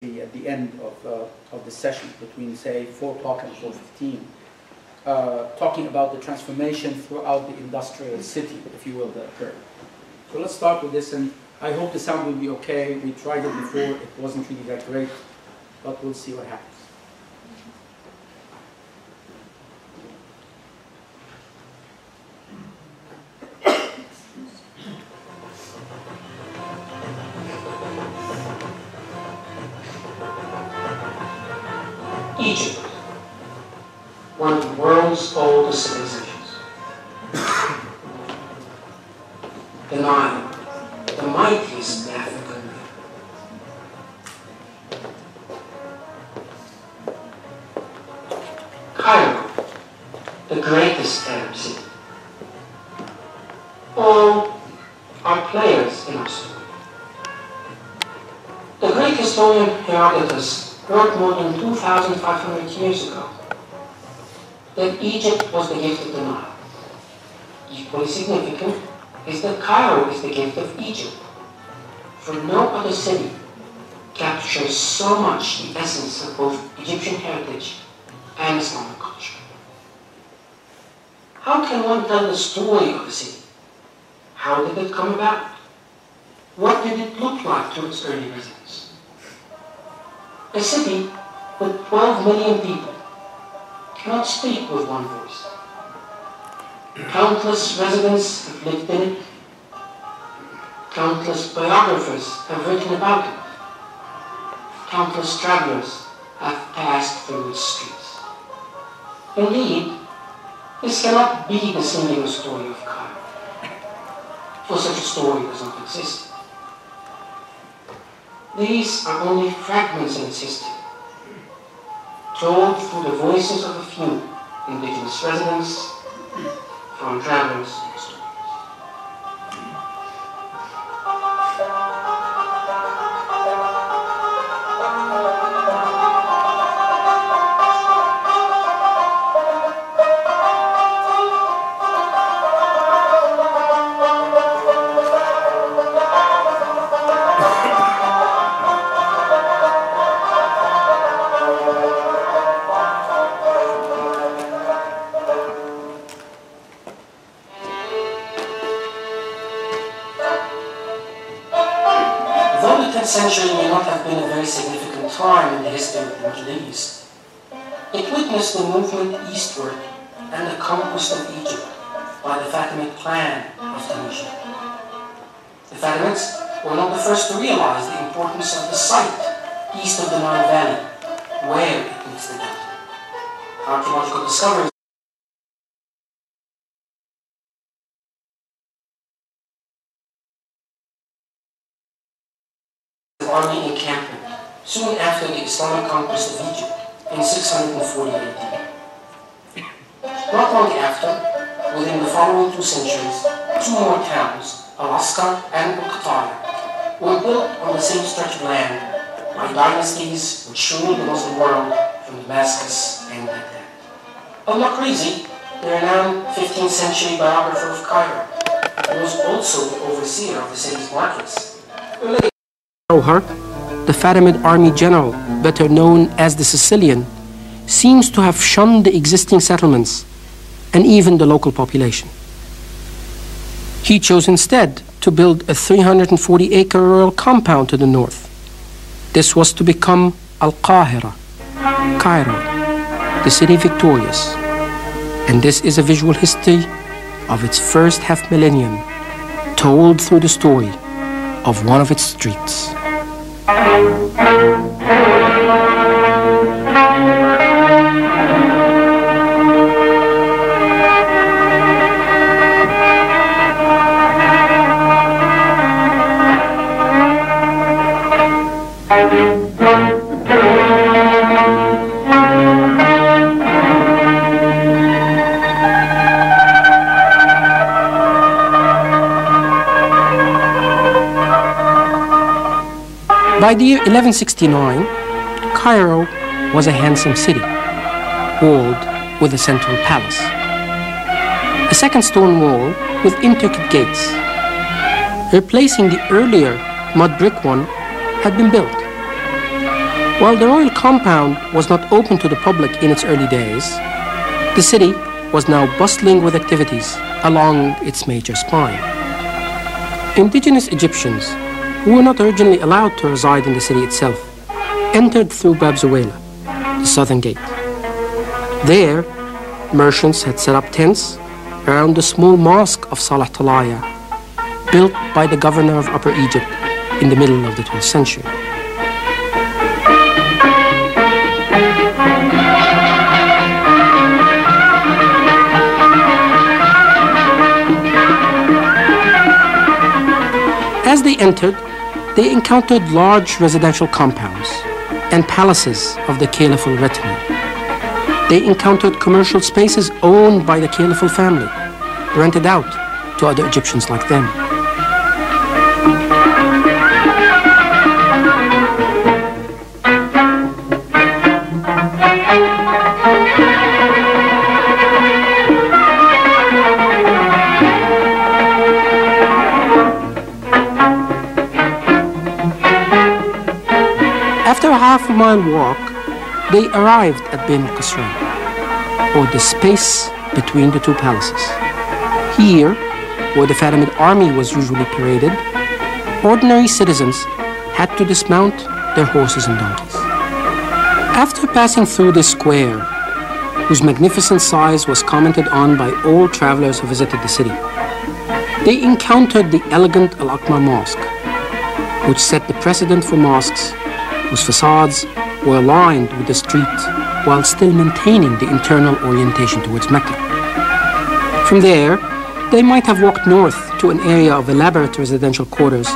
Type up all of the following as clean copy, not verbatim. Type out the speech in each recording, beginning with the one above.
at the end of the session between, say, 4 o'clock and 4:15, talking about the transformation throughout the industrial city, if you will, that occurred. So let's start with this, and I hope the sound will be okay. We tried it before, it wasn't really that great, but we'll see what happens. Egypt, one of the world's oldest civilizations. The Nile, the mightiest in Africa. Cairo, the greatest Arab city. All are players in our story. The great historian Herodotus wrote more than 2,500 years ago that Egypt was the gift of the Nile. Equally significant is that Cairo is the gift of Egypt, for no other city captures so much the essence of both Egyptian heritage and Islamic culture. How can one tell the story of a city? How did it come about? What did it look like to its early residents? A city with 12 million people cannot speak with one voice. Countless residents have lived in it. Countless biographers have written about it. Countless travelers have passed through its streets. Indeed, this cannot be the singular story of Cairo, for such a story does not exist. These are only fragments in its history, told through the voices of a few indigenous residents, from travelers and historians. Century may not have been a very significant time in the history of the Middle East. It witnessed the movement eastward and the conquest of Egypt by the Fatimid clan of Tunisia. The Fatimids were not the first to realize the importance of the site east of the Nile Valley, where it meets the Delta. Archaeological discoveries army encampment soon after the Islamic conquest of Egypt in 640 AD. Not long after, within the following 2 centuries, 2 more towns, Alaska and Qatar, were built on the same stretch of land by dynasties which ruled the Muslim world from Damascus and Baghdad. But not crazy, the renowned 15th century biographer of Cairo, who was also the overseer of the city's markets, the Fatimid army general, better known as the Sicilian, seems to have shunned the existing settlements and even the local population. He chose instead to build a 340-acre rural compound to the north. This was to become Al-Qahira, Cairo, the city victorious. And this is a visual history of its first half-millennium, told through the story of one of its streets. By the year 1169, Cairo was a handsome city, walled with a central palace. A second stone wall with intricate gates, replacing the earlier mud brick one, had been built. While the royal compound was not open to the public in its early days, the city was now bustling with activities along its major spine. Indigenous Egyptians, who were not originally allowed to reside in the city itself, entered through Bab Zuwayla, the southern gate. There, merchants had set up tents around the small mosque of Salah Talaya, built by the governor of Upper Egypt in the middle of the 12th century. As they entered, they encountered large residential compounds and palaces of the caliphal retinue. They encountered commercial spaces owned by the caliphal family, rented out to other Egyptians like them. After a half-mile walk, they arrived at Bain al-Qasrain, or the space between the two palaces. Here, where the Fatimid army was usually paraded, ordinary citizens had to dismount their horses and donkeys. After passing through this square, whose magnificent size was commented on by all travelers who visited the city, they encountered the elegant Al-Aqmar Mosque, which set the precedent for mosques whose facades were aligned with the street while still maintaining the internal orientation towards Mecca. From there, they might have walked north to an area of elaborate residential quarters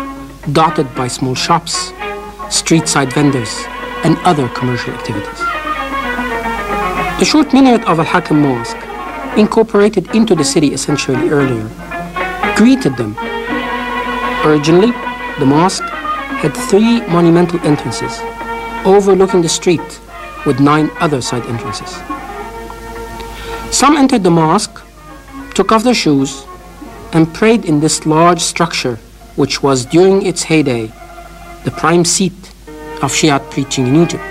dotted by small shops, street-side vendors, and other commercial activities. The short minaret of Al-Hakim Mosque, incorporated into the city a century earlier, greeted them. Originally, the mosque had 3 monumental entrances overlooking the street with 9 other side entrances. Some entered the mosque, took off their shoes, and prayed in this large structure, which was during its heyday the prime seat of Shiite preaching in Egypt.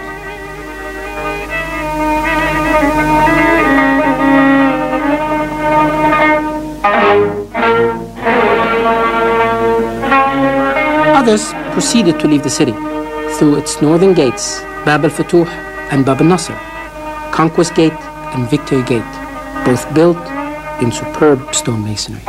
Others proceeded to leave the city through its northern gates, Bab al-Futuh and Bab al-Nasr, Conquest Gate and Victory Gate, both built in superb stone masonry.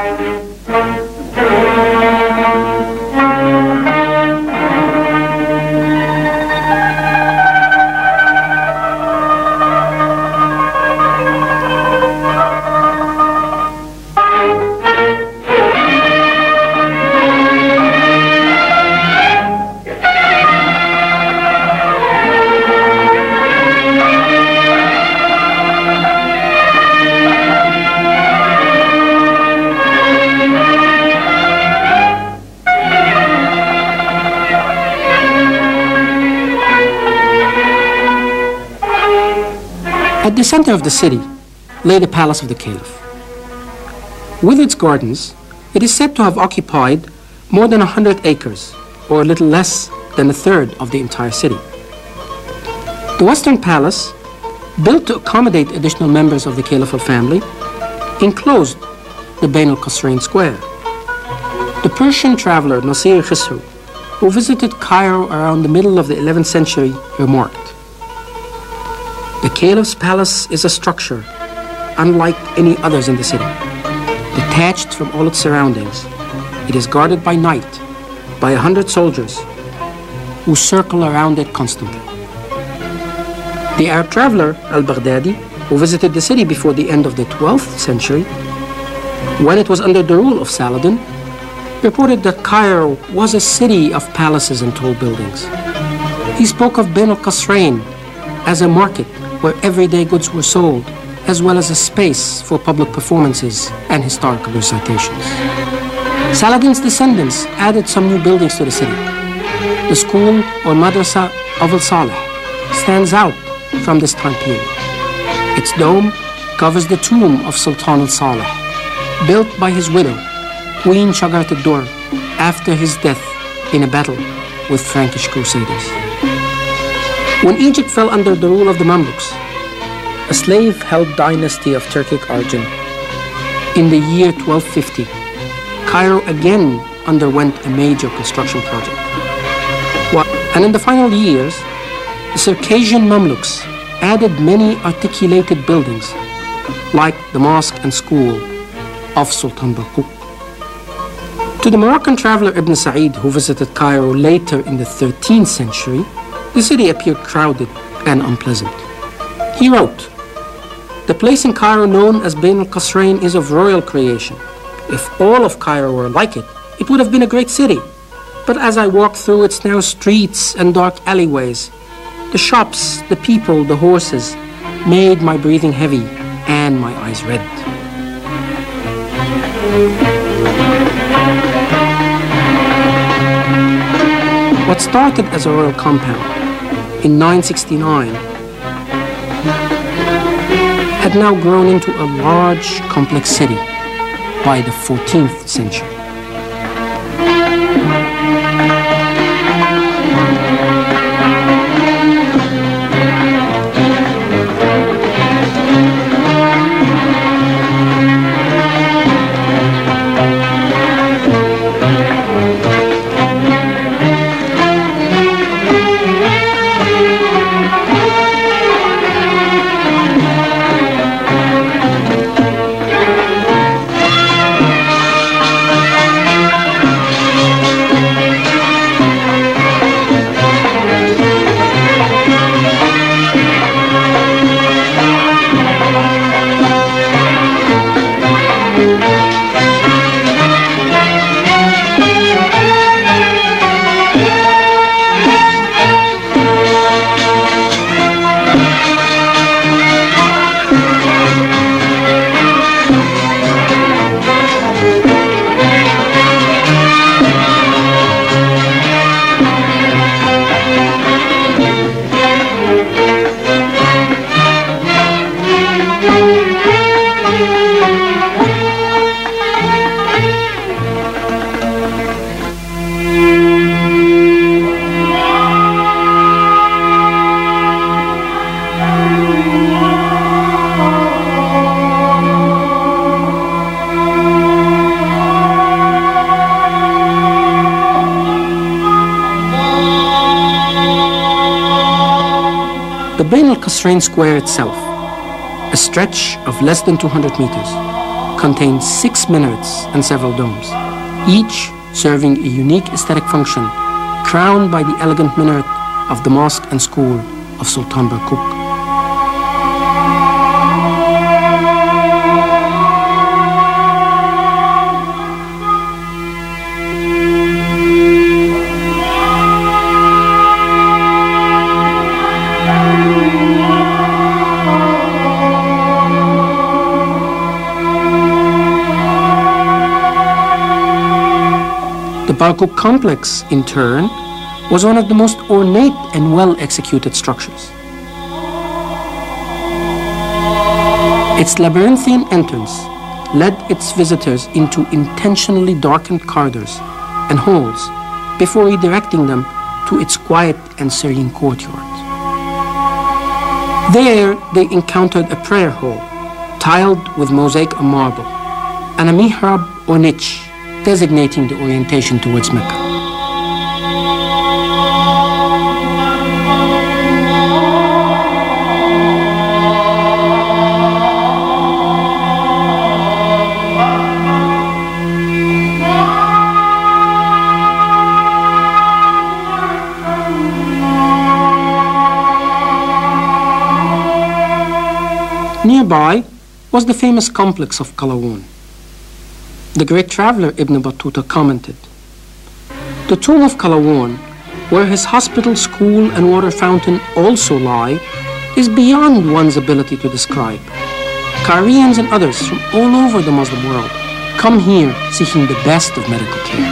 At the center of the city lay the palace of the caliph. With its gardens, it is said to have occupied more than 100 acres, or a little less than a third of the entire city. The Western Palace, built to accommodate additional members of the caliphal family, enclosed the Bain al-Qasrain Square. The Persian traveler Nasir Khisru, who visited Cairo around the middle of the 11th century, remarked, "The caliph's palace is a structure unlike any others in the city. Detached from all its surroundings, it is guarded by night by 100 soldiers who circle around it constantly." The Arab traveler al-Baghdadi, who visited the city before the end of the 12th century, when it was under the rule of Saladin, reported that Cairo was a city of palaces and tall buildings. He spoke of Bain al-Qasrain as a market where everyday goods were sold, as well as a space for public performances and historical recitations. Saladin's descendants added some new buildings to the city. The school or madrasa of al-Saleh stands out from this time period. Its dome covers the tomb of Sultan al-Saleh, built by his widow, Queen Shagarat ad-Dur, after his death in a battle with Frankish crusaders. When Egypt fell under the rule of the Mamluks, a slave-held dynasty of Turkic origin, in the year 1250, Cairo again underwent a major construction project. And in the final years, the Circassian Mamluks added many articulated buildings, like the mosque and school of Sultan Barkuk. To the Moroccan traveler Ibn Sa'id, who visited Cairo later in the 13th century, the city appeared crowded and unpleasant. He wrote, "The place in Cairo known as Bain al-Qasrain is of royal creation. If all of Cairo were like it, it would have been a great city. But as I walked through its narrow streets and dark alleyways, the shops, the people, the horses made my breathing heavy and my eyes red." What started as a royal compound in 969 had now grown into a large, complex city by the 14th century. The Bain al-Qasrain Square itself, a stretch of less than 200 meters, contains 6 minarets and several domes, each serving a unique aesthetic function, crowned by the elegant minaret of the mosque and school of Sultan Barkuk. The Barkuk complex, in turn, was one of the most ornate and well-executed structures. Its labyrinthine entrance led its visitors into intentionally darkened corridors and halls before redirecting them to its quiet and serene courtyard. There, they encountered a prayer hall, tiled with mosaic and marble, and a mihrab or niche, designating the orientation towards Mecca. Nearby was the famous complex of Qalawun. The great traveler Ibn Battuta commented, "The tomb of Qalawun, where his hospital, school, and water fountain also lie, is beyond one's ability to describe. Cairenes and others from all over the Muslim world come here seeking the best of medical care."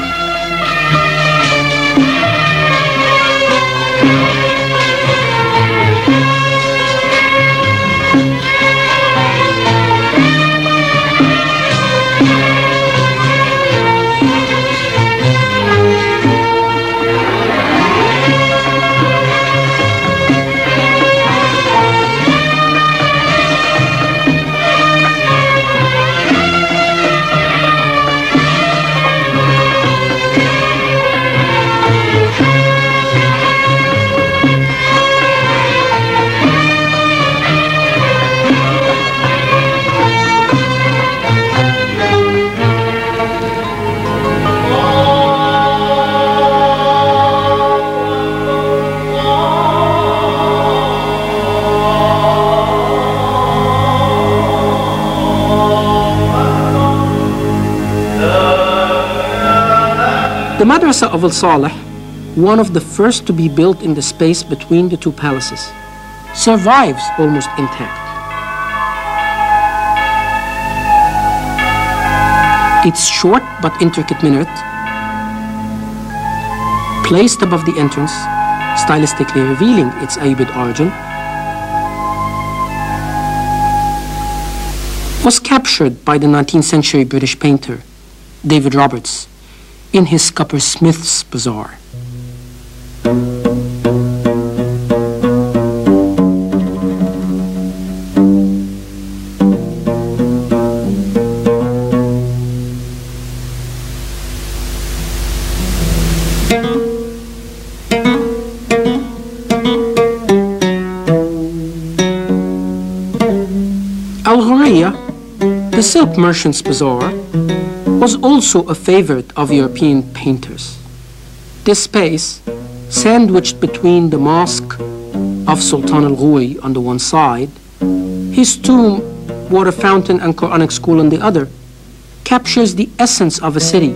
madrasa of Al-Saleh, one of the first to be built in the space between the two palaces, survives almost intact. Its short but intricate minaret, placed above the entrance, stylistically revealing its Ayyubid origin, was captured by the 19th century British painter David Roberts in his Scupper Smith's Bazaar. The silk merchant's bazaar was also a favorite of European painters. This space, sandwiched between the mosque of Sultan al-Ghuri on the one side, his tomb, water fountain, and Quranic school on the other, captures the essence of a city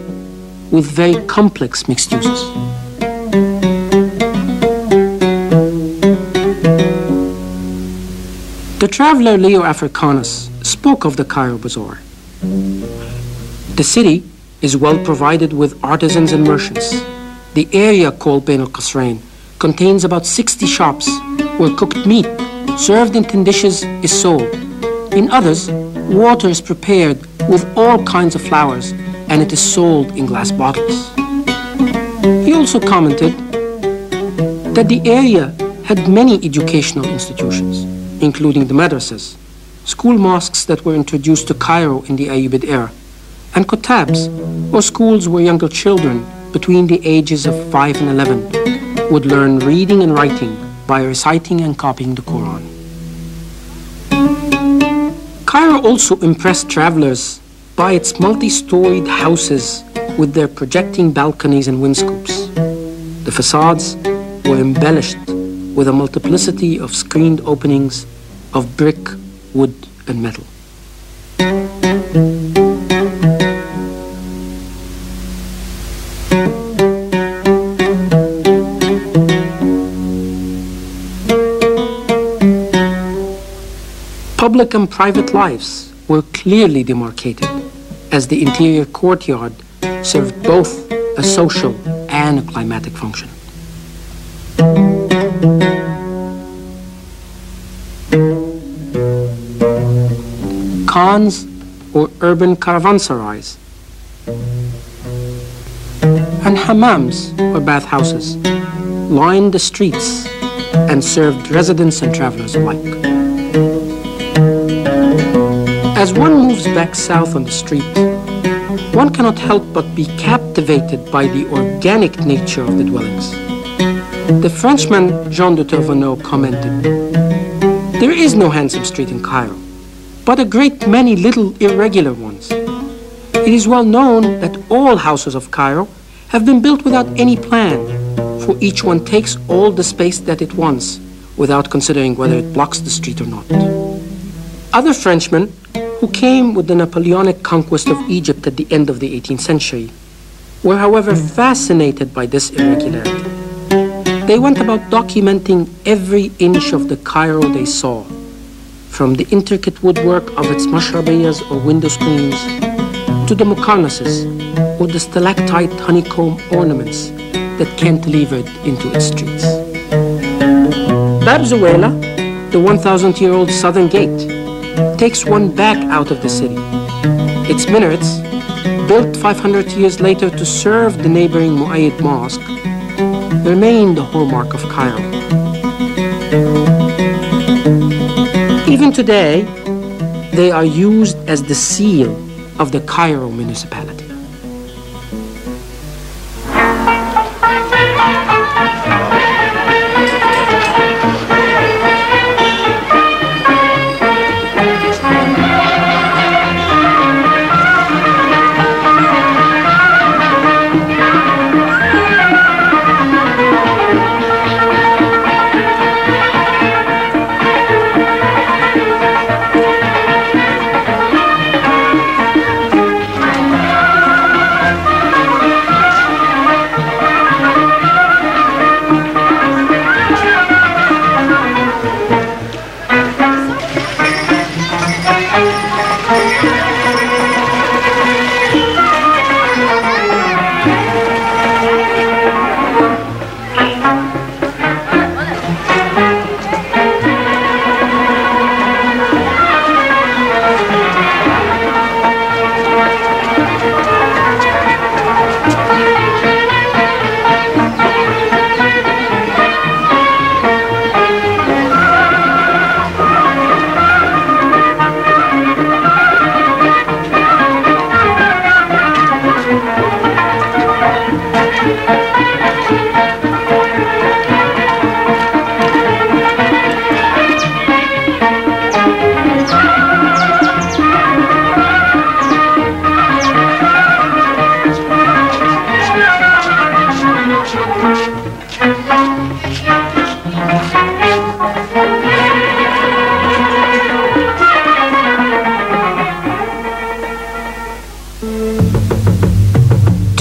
with very complex mixed uses. The traveler Leo Africanus spoke of the Cairo Bazaar. The city is well provided with artisans and merchants. The area called Bain al-Qasrain contains about 60 shops where cooked meat served in tin dishes is sold. In others, water is prepared with all kinds of flowers and it is sold in glass bottles. He also commented that the area had many educational institutions, including the madrasas, school mosques that were introduced to Cairo in the Ayyubid era, and kotabs, or schools where younger children between the ages of 5 and 11 would learn reading and writing by reciting and copying the Quran. Cairo also impressed travelers by its multi-storied houses with their projecting balconies and windscopes. The facades were embellished with a multiplicity of screened openings of brick, wood, and metal. Public and private lives were clearly demarcated, as the interior courtyard served both a social and a climatic function. Khans, or urban caravansarais, and hammams, or bathhouses, lined the streets and served residents and travelers alike. As one moves back south on the street, one cannot help but be captivated by the organic nature of the dwellings. The Frenchman Jean de Tervenot commented, "There is no handsome street in Cairo, but a great many little irregular ones. It is well known that all houses of Cairo have been built without any plan, for each one takes all the space that it wants, without considering whether it blocks the street or not." Other Frenchmen, who came with the Napoleonic conquest of Egypt at the end of the 18th century, were however fascinated by this irregularity. They went about documenting every inch of the Cairo they saw, from the intricate woodwork of its mashrabiyas or window screens, to the muqarnases, or the stalactite honeycomb ornaments that cantilevered into its streets. Bab Zuwayla, the 1,000-year-old southern gate, takes one back out of the city. Its minarets, built 500 years later to serve the neighboring Mu'ayyid Mosque, remain the hallmark of Cairo. Even today, they are used as the seal of the Cairo municipality.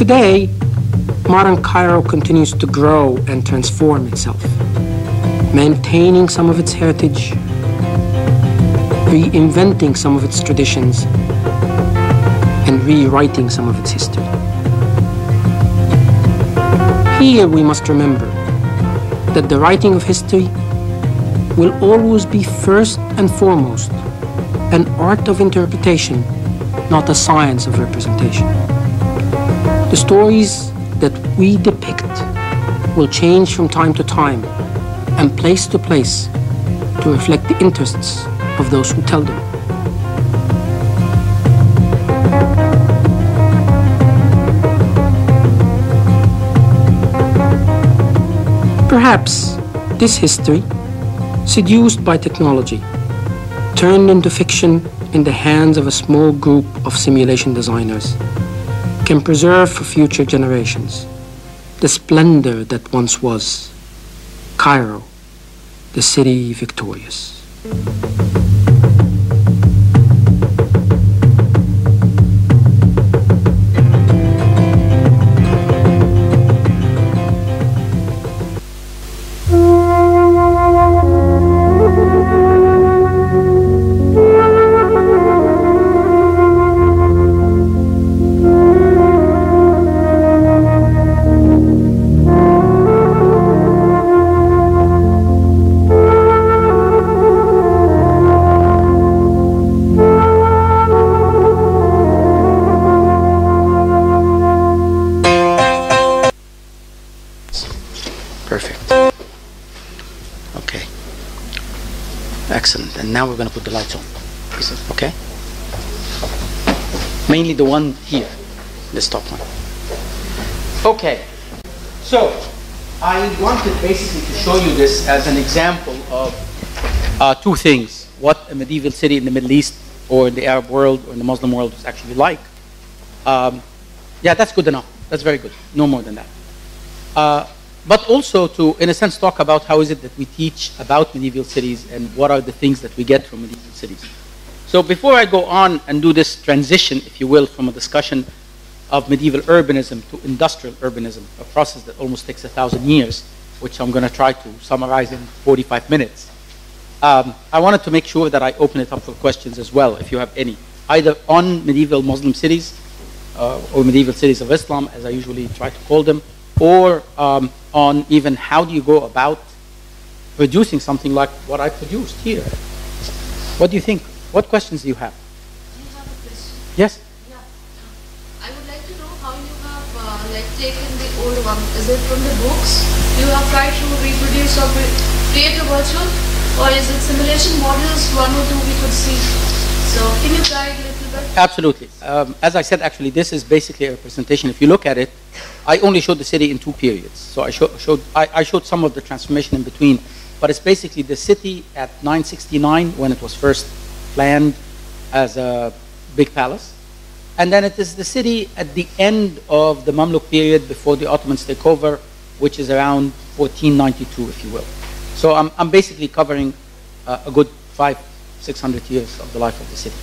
Today, modern Cairo continues to grow and transform itself, maintaining some of its heritage, reinventing some of its traditions, and rewriting some of its history. Here we must remember that the writing of history will always be first and foremost an art of interpretation, not a science of representation. The stories that we depict will change from time to time and place to place to reflect the interests of those who tell them. Perhaps this history, seduced by technology, turned into fiction in the hands of a small group of simulation designers, can preserve for future generations the splendor that once was Cairo, the city victorious. Excellent. And now we're going to put the lights on. Okay? Mainly the one here, this top one. Okay. So, I wanted basically to show you this as an example of two things. What a medieval city in the Middle East or in the Arab world or in the Muslim world is actually like. Yeah, that's good enough. That's very good. No more than that. But also to, in a sense, talk about how is it that we teach about medieval cities and what are the things that we get from medieval cities. So before I go on and do this transition, if you will, from a discussion of medieval urbanism to industrial urbanism, a process that almost takes 1,000 years, which I'm going to try to summarize in 45 minutes, I wanted to make sure that I open it up for questions as well, if you have any, either on medieval Muslim cities or medieval cities of Islam, as I usually try to call them, or on even how do you go about producing something like what I produced here. What do you think? What questions do you have? I have a question. Yes? Yeah. I would like to know how you have taken the old one. Is it from the books? You have tried to reproduce or create a virtual? Or is it simulation models, one or two we could see? So can you guide a little bit? Absolutely. As I said, actually, this is basically a representation. If you look at it, I only showed the city in two periods. So I showed some of the transformation in between, but it's basically the city at 969 when it was first planned as a big palace. And then it is the city at the end of the Mamluk period before the Ottomans take over, which is around 1492, if you will. So I'm basically covering a good 500-600 years of the life of the city.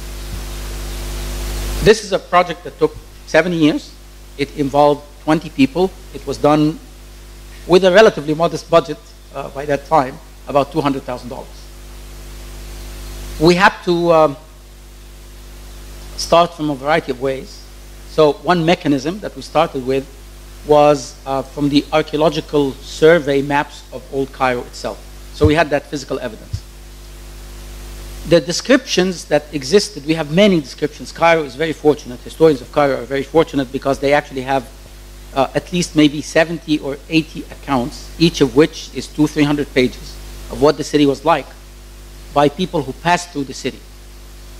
This is a project that took 7 years. It involved 20 people. It was done with a relatively modest budget by that time, about $200,000. We had to start from a variety of ways. So one mechanism that we started with was from the archaeological survey maps of Old Cairo itself. So we had that physical evidence. The descriptions that existed, we have many descriptions. Cairo is very fortunate. Historians of Cairo are very fortunate because they actually have at least maybe 70 or 80 accounts, each of which is 200-300 pages of what the city was like by people who passed through the city.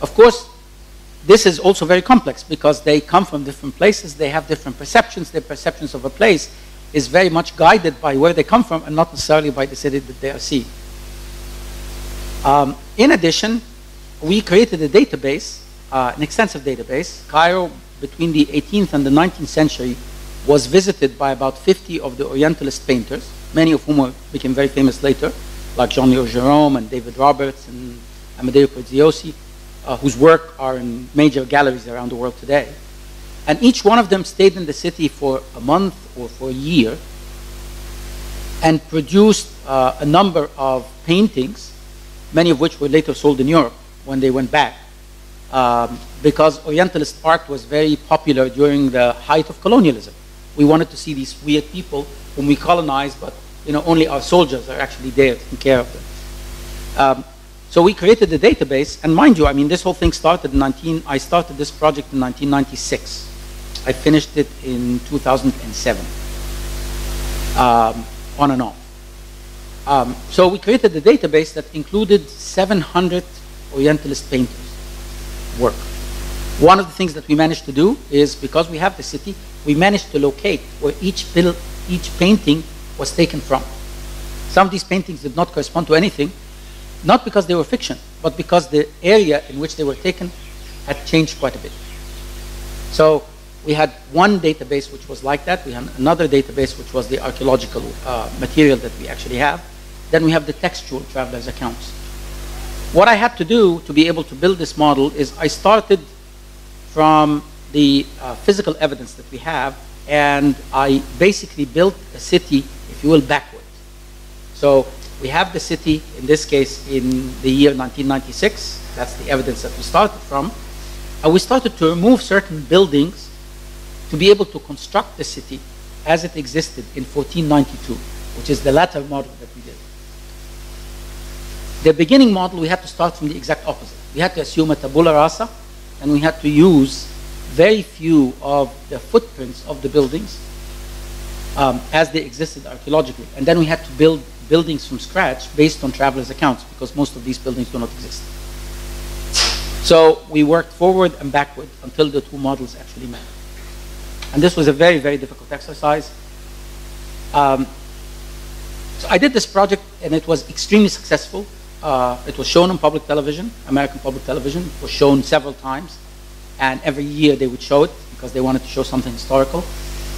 Of course, this is also very complex because they come from different places, they have different perceptions. Their perceptions of a place is very much guided by where they come from and not necessarily by the city that they are seeing. In addition, we created a database, an extensive database. Cairo, between the 18th and the 19th century, was visited by about 50 of the Orientalist painters, many of whom became very famous later, like Jean-Léo Gérôme and David Roberts and Amedeo Preziosi, whose work are in major galleries around the world today. And each one of them stayed in the city for a month or for a year and produced a number of paintings, many of which were later sold in Europe when they went back, because Orientalist art was very popular during the height of colonialism. We wanted to see these weird people whom we colonized, but only our soldiers are actually there taking care of them. So we created a database, and mind you, I mean, this whole thing started I started this project in 1996. I finished it in 2007, on and off. So we created a database that included 700 Orientalist painters' work. One of the things that we managed to do is, because we have the city, we managed to locate where each painting was taken from. Some of these paintings did not correspond to anything, not because they were fiction, but because the area in which they were taken had changed quite a bit. So we had one database which was like that. We had another database which was the archaeological material that we actually have. Then we have the textual traveler's accounts. What I had to do to be able to build this model is I started from the physical evidence that we have, and I basically built a city, if you will, backwards. So we have the city, in this case, in the year 1996. That's the evidence that we started from. And we started to remove certain buildings to be able to construct the city as it existed in 1492, which is the latter model that we did. The beginning model, we had to start from the exact opposite. We had to assume a tabula rasa, and we had to use very few of the footprints of the buildings as they existed archaeologically. And then we had to build buildings from scratch based on travelers' accounts, because most of these buildings do not exist. So we worked forward and backward until the two models actually met. And this was a very, very difficult exercise. So I did this project, and it was extremely successful. It was shown on public television, American public television. It was shown several times. And every year they would show it because they wanted to show something historical.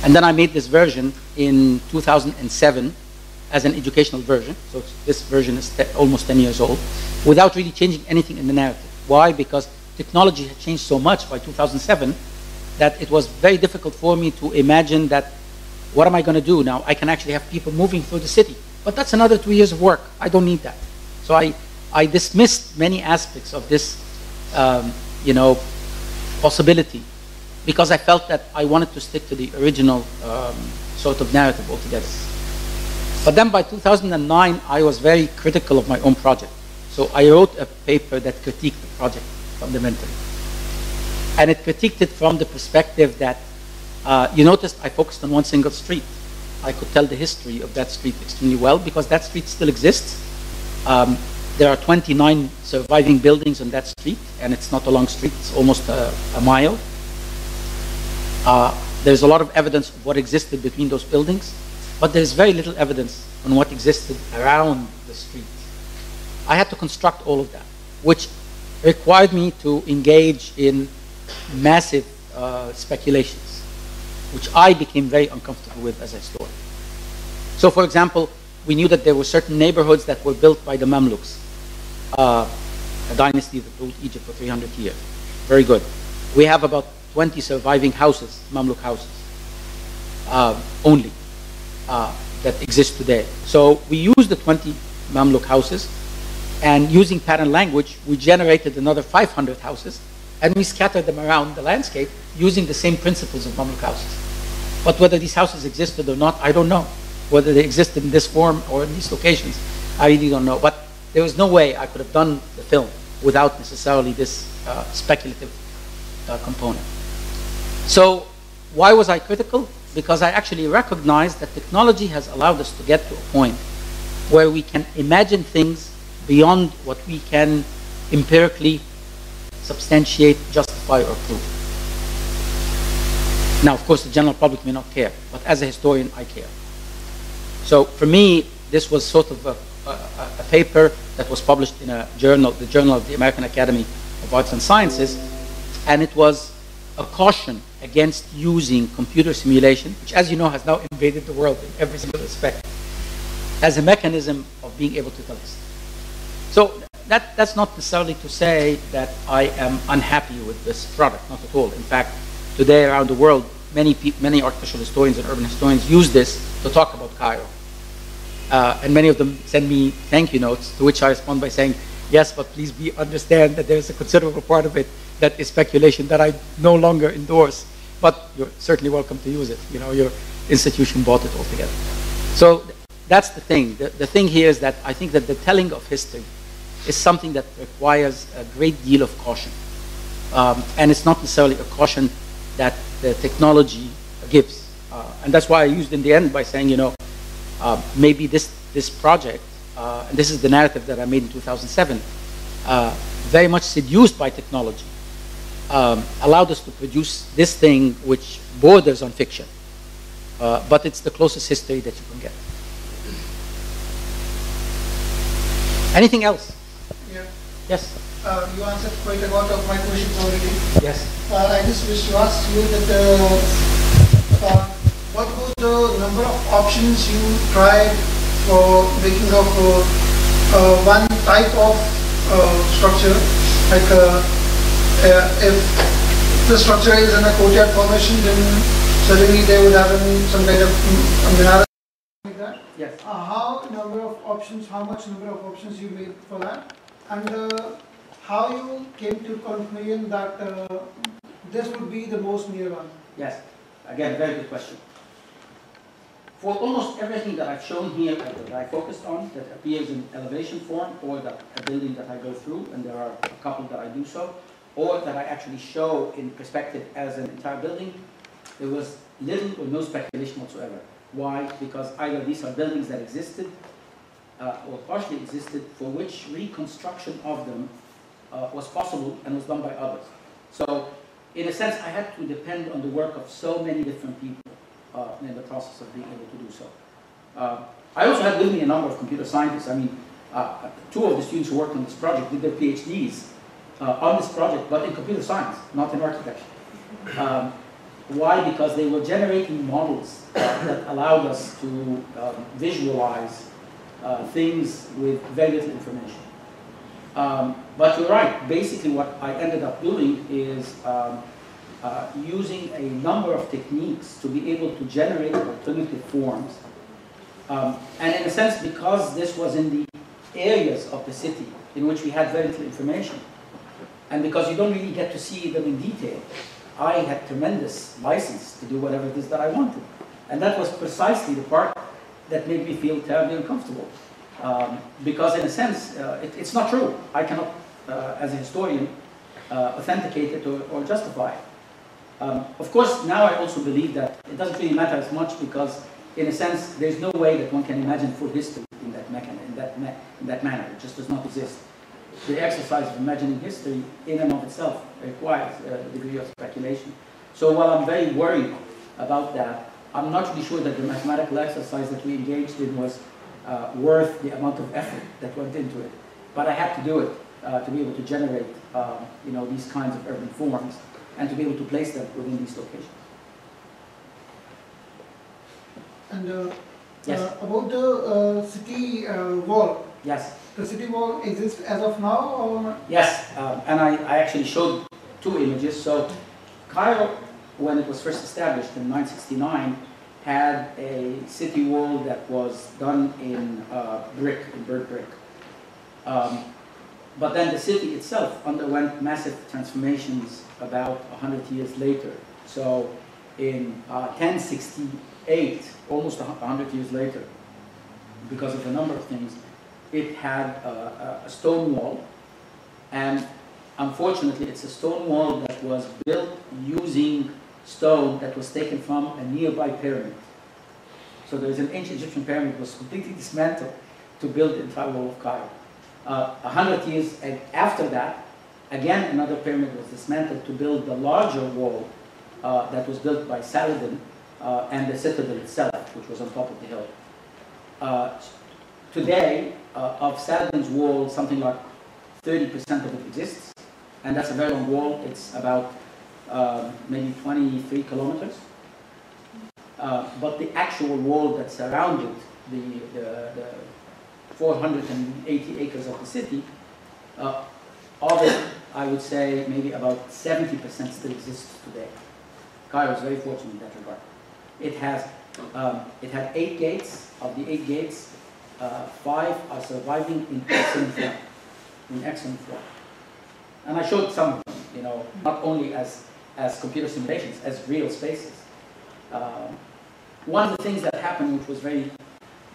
And then I made this version in 2007 as an educational version. So this version is almost 10 years old, without really changing anything in the narrative. Why? Because technology had changed so much by 2007 that it was very difficult for me to imagine that, what am I going to do now? I can actually have people moving through the city. But that's another 2 years of work. I don't need that. So I dismissed many aspects of this, possibility, because I felt that I wanted to stick to the original sort of narrative altogether. But then by 2009, I was very critical of my own project. So I wrote a paper that critiqued the project fundamentally. And it critiqued it from the perspective that, you noticed I focused on one single street. I could tell the history of that street extremely well, because that street still exists. There are 29 surviving buildings on that street, and it's not a long street, it's almost a mile. There's a lot of evidence of what existed between those buildings, but there's very little evidence on what existed around the street. I had to construct all of that, which required me to engage in massive speculations, which I became very uncomfortable with as a historian. So, for example, we knew that there were certain neighborhoods that were built by the Mamluks, a dynasty that ruled Egypt for 300 years. Very good. We have about 20 surviving houses, Mamluk houses, only, that exist today. So we used the 20 Mamluk houses, and using pattern language, we generated another 500 houses, and we scattered them around the landscape using the same principles of Mamluk houses. But whether these houses existed or not, I don't know. Whether they existed in this form or in these locations, I really don't know. But there was no way I could have done the film without necessarily this speculative component. So why was I critical? Because I actually recognized that technology has allowed us to get to a point where we can imagine things beyond what we can empirically substantiate, justify, or prove. Now, of course, the general public may not care, but as a historian, I care. So for me, this was sort of a paper that was published in a journal, the Journal of the American Academy of Arts and Sciences, and it was a caution against using computer simulation, which, as you know, has now invaded the world in every single respect, as a mechanism of being able to tell history. So that's not necessarily to say that I am unhappy with this product, not at all. In fact, today around the world, many architectural historians and urban historians use this to talk about Cairo. And many of them send me thank you notes, to which I respond by saying, yes, but please understand that there's a considerable part of it that is speculation that I no longer endorse, but you're certainly welcome to use it. You know, your institution bought it altogether. So that's the thing. The thing here is that I think that the telling of history is something that requires a great deal of caution. And it's not necessarily a caution that the technology gives. And that's why I used in the end by saying, you know, maybe this project, and this is the narrative that I made in 2007, very much seduced by technology, allowed us to produce this thing which borders on fiction. But it's the closest history that you can get. Anything else? Yeah. Yes. You answered quite a lot of my questions already. Yes. I just wish to ask you that what was the number of options you tried for making of one type of structure? Like if the structure is in a courtyard formation, then suddenly they would have some kind of minaret like that. Yes. How much number of options you made for that, and how you came to conclusion that this would be the most near one? Yes. Again, very good question. For almost everything that I've shown here, that I focused on, that appears in elevation form, or that a building that I go through, and there are a couple that I do so, or that I actually show in perspective as an entire building, there was little or no speculation whatsoever. Why? Because either these are buildings that existed, or partially existed, for which reconstruction of them was possible and was done by others. So, in a sense, I had to depend on the work of so many different people in the process of being able to do so. I also had with me a number of computer scientists. I mean, two of the students who worked on this project did their PhDs on this project, but in computer science, not in architecture. Why? Because they were generating models that allowed us to visualize things with very little information. But you're right, basically what I ended up doing is using a number of techniques to be able to generate alternative forms. And in a sense, because this was in the areas of the city in which we had very little information, and because you don't really get to see them in detail, I had tremendous license to do whatever it is that I wanted. And that was precisely the part that made me feel terribly uncomfortable. Because in a sense, it's not true. I cannot, as a historian, authenticate it or justify it. Of course, now I also believe that it doesn't really matter as much because, in a sense, there's no way that one can imagine full history in that manner. It just does not exist. The exercise of imagining history in and of itself requires a degree of speculation. So while I'm very worried about that, I'm not really sure that the mathematical exercise that we engaged in was worth the amount of effort that went into it. But I had to do it to be able to generate these kinds of urban forms and to be able to place them within these locations. And yes. About the city wall. Yes. The city wall exists as of now, or? Yes, and I actually showed two images. So Cairo, when it was first established in 969, had a city wall that was done in brick, in burnt brick. But then the city itself underwent massive transformations about 100 years later. So in 1068, almost 100 years later, because of a number of things, it had a stone wall, and unfortunately it's a stone wall that was built using stone that was taken from a nearby pyramid. So there's an ancient Egyptian pyramid that was completely dismantled to build the entire wall of Cairo. 100 years after that, again another pyramid was dismantled to build the larger wall that was built by Saladin and the citadel itself, which was on top of the hill. Today, of Saladin's wall, something like 30% of it exists, and that's a very long wall. It's about maybe 23 kilometers. But the actual wall that surrounded the 480 acres of the city, of it, I would say maybe about 70% still exists today. Cairo is very fortunate in that regard. It had 8 gates. Of the 8 gates, 5 are surviving in excellent form. In excellent form. And I showed some of them, you know, not only as computer simulations, as real spaces. One of the things that happened, which was very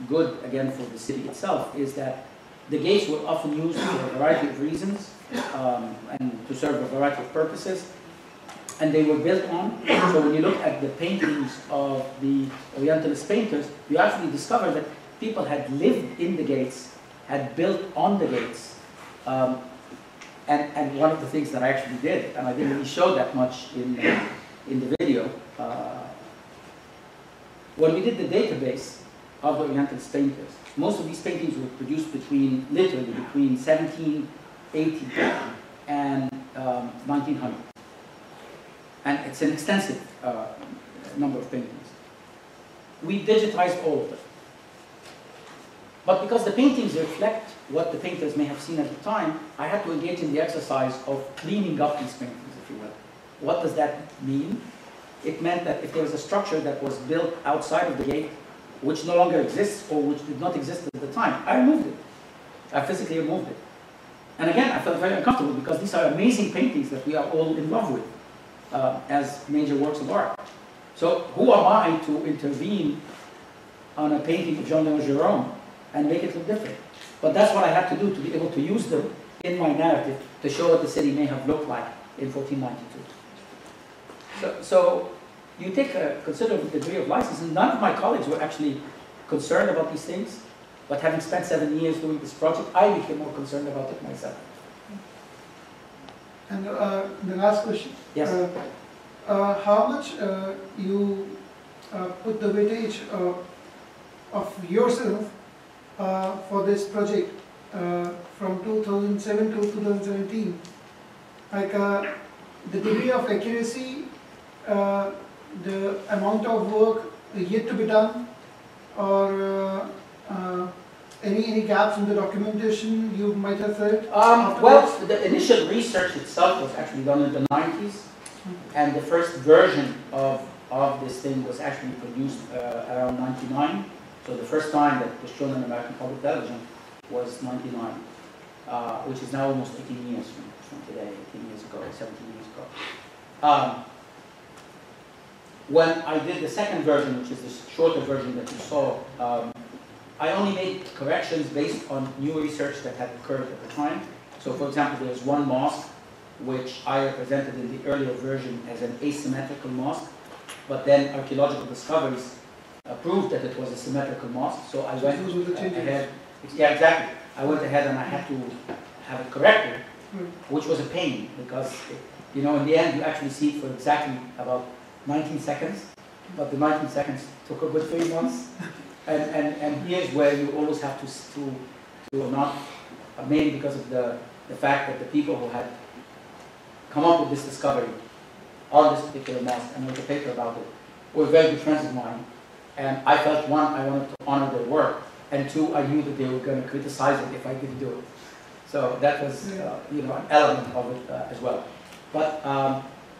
good, again, for the city itself, is that the gates were often used for a variety of reasons and to serve a variety of purposes. And they were built on. So when you look at the paintings of the Orientalist painters, you actually discover that people had lived in the gates, had built on the gates. And one of the things that I actually did, and I didn't really show that much in the video, when we did the database of the Orientalist painters, most of these paintings were produced literally between 1780 and 1900. And it's an extensive number of paintings. We digitized all of them. But because the paintings reflect what the painters may have seen at the time, I had to engage in the exercise of cleaning up these paintings, if you will. What does that mean? It meant that if there was a structure that was built outside of the gate, which no longer exists or which did not exist at the time, I removed it. I physically removed it. And again, I felt very uncomfortable because these are amazing paintings that we are all in love with as major works of art. So who am I to intervene on a painting of Jean-Léon Gérôme and make it look different? But that's what I had to do to be able to use them in my narrative to show what the city may have looked like in 1492. So you take a considerable degree of license, and none of my colleagues were actually concerned about these things, but having spent 7 years doing this project, I became more concerned about it myself. And the last question. Yes. How much you put the weightage of yourself for this project from 2007 to 2017? Like the degree of accuracy, the amount of work yet to be done, or any gaps in the documentation you might have felt? Well, the initial research itself was actually done in the 90s, and the first version of this thing was actually produced around 99. So the first time that was shown on American public television was 99, which is now almost 18 years from today, 18 years ago, 17 years ago. When I did the second version, which is the shorter version that you saw, I only made corrections based on new research that had occurred at the time. So for example, there's one mosque which I represented in the earlier version as an asymmetrical mosque, but then archaeological discoveries proved that it was a symmetrical mosque. So I went ahead. Yeah, exactly. I went ahead and I had to have it corrected, which was a pain because, you know, in the end you actually see it for exactly about 19 seconds, but the 19 seconds took a good 3 months. And here's where you always have to not, mainly because of the fact that the people who had come up with this discovery on this particular mosque and wrote a paper about it were very good friends of mine. And I felt, one, I wanted to honor their work, and two, I knew that they were going to criticize it if I didn't do it. So that was, you know, an element of it as well. But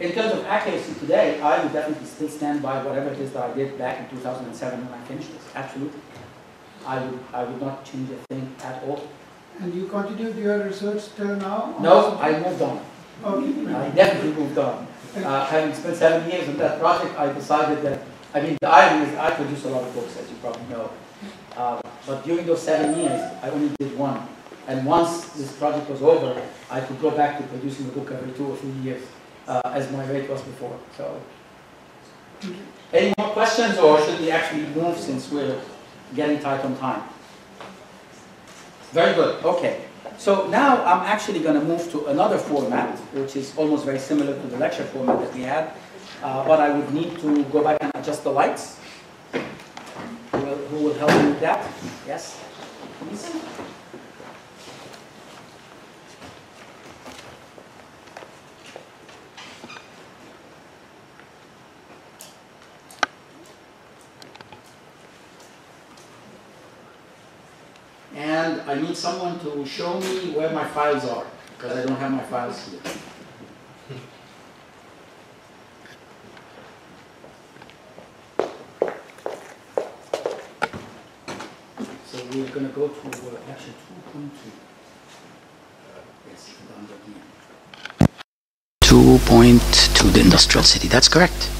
in terms of accuracy today, I would definitely still stand by whatever it is that I did back in 2007 when I finished this. Absolutely. I would not change a thing at all. And you continued your research till now? No, I moved on. Okay. I definitely moved on. Having spent 7 years on that project, I decided that, I mean, the irony is I produce a lot of books, as you probably know. But during those 7 years, I only did one. And once this project was over, I could go back to producing a book every 2 or 3 years, as my rate was before. So, any more questions, or should we actually move since we're getting tight on time? Very good. Okay. So now I'm actually going to move to another format, which is almost very similar to the lecture format that we had, but I would need to go back and adjust the lights. Who will help me with that? Yes, please. And I need someone to show me where my files are, because I don't have my files here. we're going to go to actually 2.2. Yes, under GIAN. 2.2, the industrial city. That's correct.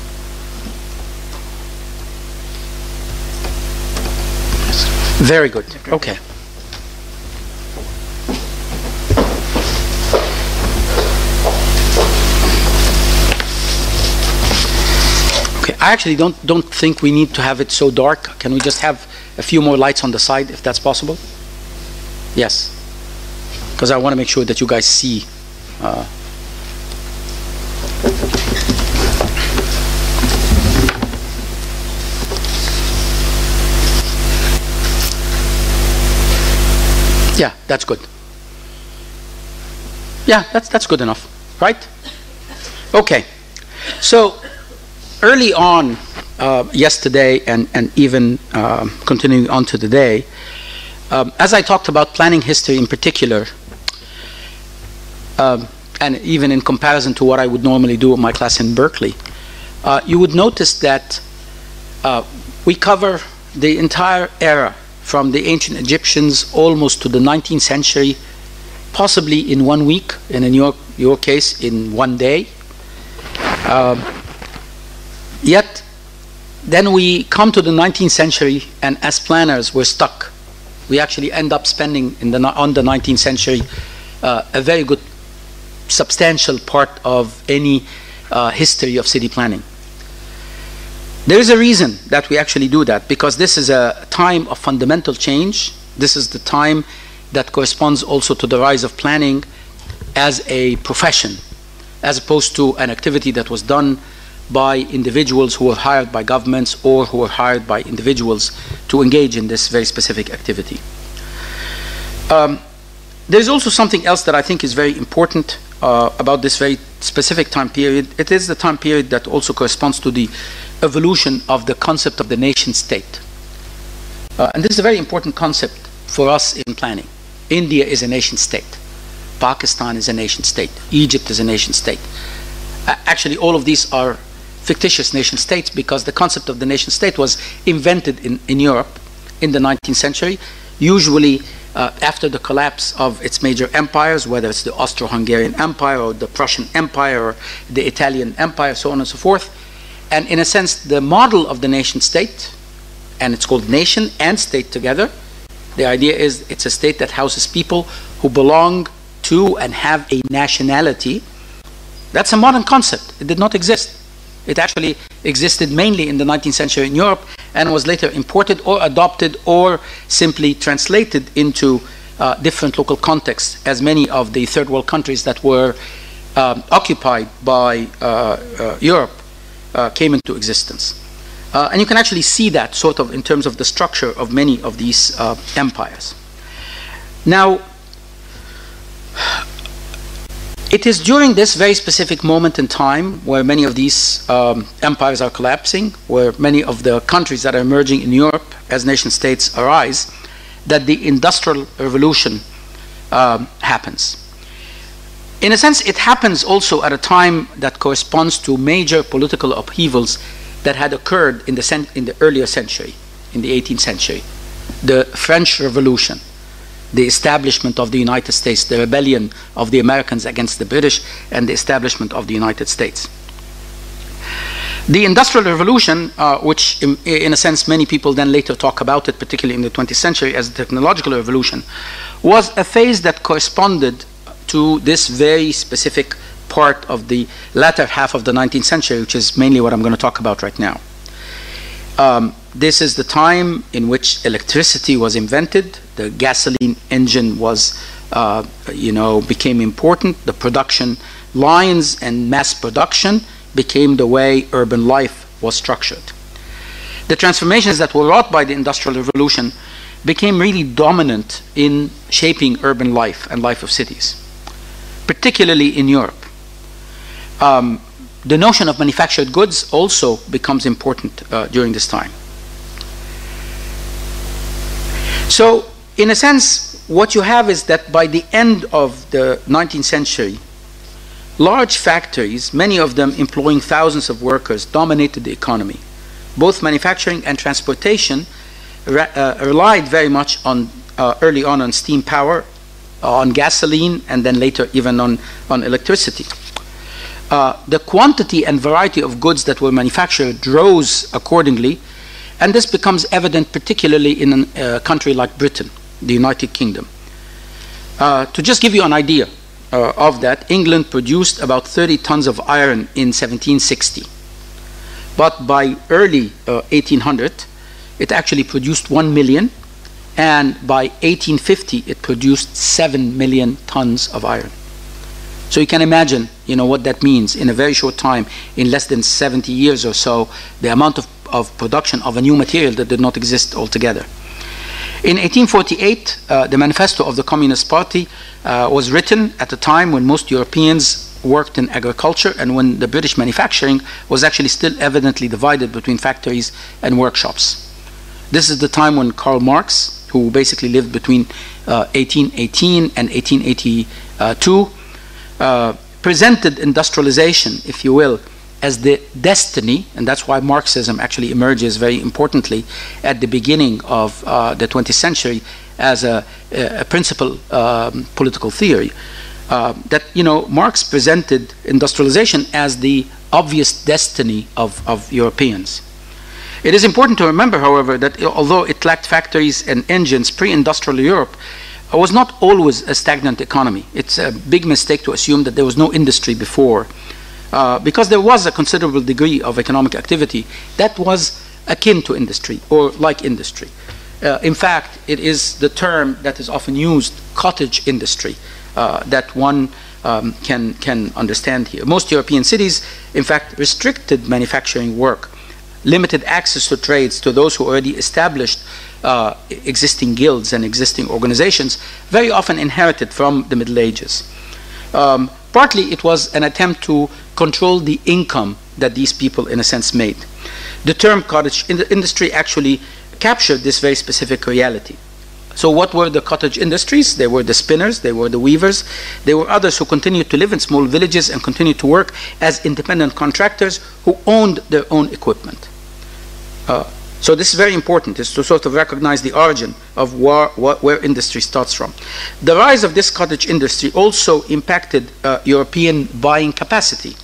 Very good. Okay. Okay. I actually don't think we need to have it so dark. Can we just have a few more lights on the side, if that's possible? Yes. Because I want to make sure that you guys see. Yeah, that's good. Yeah, that's good enough, right? Okay. So early on, yesterday and even continuing on to today, as I talked about planning history in particular, and even in comparison to what I would normally do in my class in Berkeley, you would notice that we cover the entire era from the ancient Egyptians almost to the 19th century, possibly in 1 week, and in your case, in 1 day. Yet, then we come to the 19th century, and as planners, we're stuck. We actually end up spending on the 19th century a very good, substantial part of any history of city planning. There is a reason that we actually do that, because this is a time of fundamental change. This is the time that corresponds also to the rise of planning as a profession, as opposed to an activity that was done by individuals who were hired by governments or who were hired by individuals to engage in this very specific activity. There's also something else that I think is very important about this very specific time period. It is the time period that also corresponds to the evolution of the concept of the nation state. And this is a very important concept for us in planning. India is a nation state. Pakistan is a nation state. Egypt is a nation state. Actually, all of these are fictitious nation states, because the concept of the nation state was invented in Europe in the 19th century, usually after the collapse of its major empires, whether it's the Austro-Hungarian Empire or the Prussian Empire or the Italian Empire, so on and so forth. And in a sense, the model of the nation state, and it's called nation and state together, the idea is it's a state that houses people who belong to and have a nationality. That's a modern concept. It did not exist. It actually existed mainly in the 19th century in Europe and was later imported or adopted or simply translated into different local contexts, as many of the third world countries that were occupied by Europe came into existence. And you can actually see that sort of in terms of the structure of many of these empires. Now, it is during this very specific moment in time where many of these empires are collapsing, where many of the countries that are emerging in Europe as nation states arise, that the Industrial Revolution happens. In a sense, it happens also at a time that corresponds to major political upheavals that had occurred in the earlier century, in the 18th century. The French Revolution, the establishment of the United States, the rebellion of the Americans against the British, and the establishment of the United States. The Industrial Revolution, which in a sense many people then later talk about it, particularly in the 20th century, as the technological revolution, was a phase that corresponded to this very specific part of the latter half of the 19th century, which is mainly what I'm going to talk about right now. This is the time in which electricity was invented, the gasoline engine was, became important, the production lines and mass production became the way urban life was structured. The transformations that were wrought by the Industrial Revolution became really dominant in shaping urban life and life of cities, particularly in Europe. The notion of manufactured goods also becomes important during this time. So, in a sense, what you have is that by the end of the 19th century, large factories, many of them employing thousands of workers, dominated the economy. Both manufacturing and transportation relied very much on early on steam power, on gasoline, and then later even on electricity. The quantity and variety of goods that were manufactured rose accordingly, and this becomes evident particularly in a country like Britain, the United Kingdom. To just give you an idea of that, England produced about 30 tons of iron in 1760. But by early 1800, it actually produced 1 million, and by 1850, it produced 7 million tons of iron. So you can imagine, what that means in a very short time, in less than 70 years or so, the amount of production of a new material that did not exist altogether. In 1848, the manifesto of the Communist Party was written at a time when most Europeans worked in agriculture and when the British manufacturing was actually still evidently divided between factories and workshops. This is the time when Karl Marx, who basically lived between 1818 and 1882, presented industrialization, if you will, as the destiny, and that's why Marxism actually emerges very importantly at the beginning of the 20th century as a principal political theory. That Marx presented industrialization as the obvious destiny of Europeans. It is important to remember, however, that although it lacked factories and engines, pre-industrial Europe was not always a stagnant economy. It's a big mistake to assume that there was no industry before. Because there was a considerable degree of economic activity that was akin to industry or like industry. In fact, it is the term that is often used, cottage industry, that one can understand here. Most European cities, in fact, restricted manufacturing work, limited access to trades to those who already established existing guilds and existing organizations, very often inherited from the Middle Ages. Partly it was an attempt to control the income that these people, in a sense, made. The term cottage industry actually captured this very specific reality. So what were the cottage industries? They were the spinners, they were the weavers, there were others who continued to live in small villages and continued to work as independent contractors who owned their own equipment. So this is very important, is to sort of recognize the origin of where industry starts from. The rise of this cottage industry also impacted European buying capacity.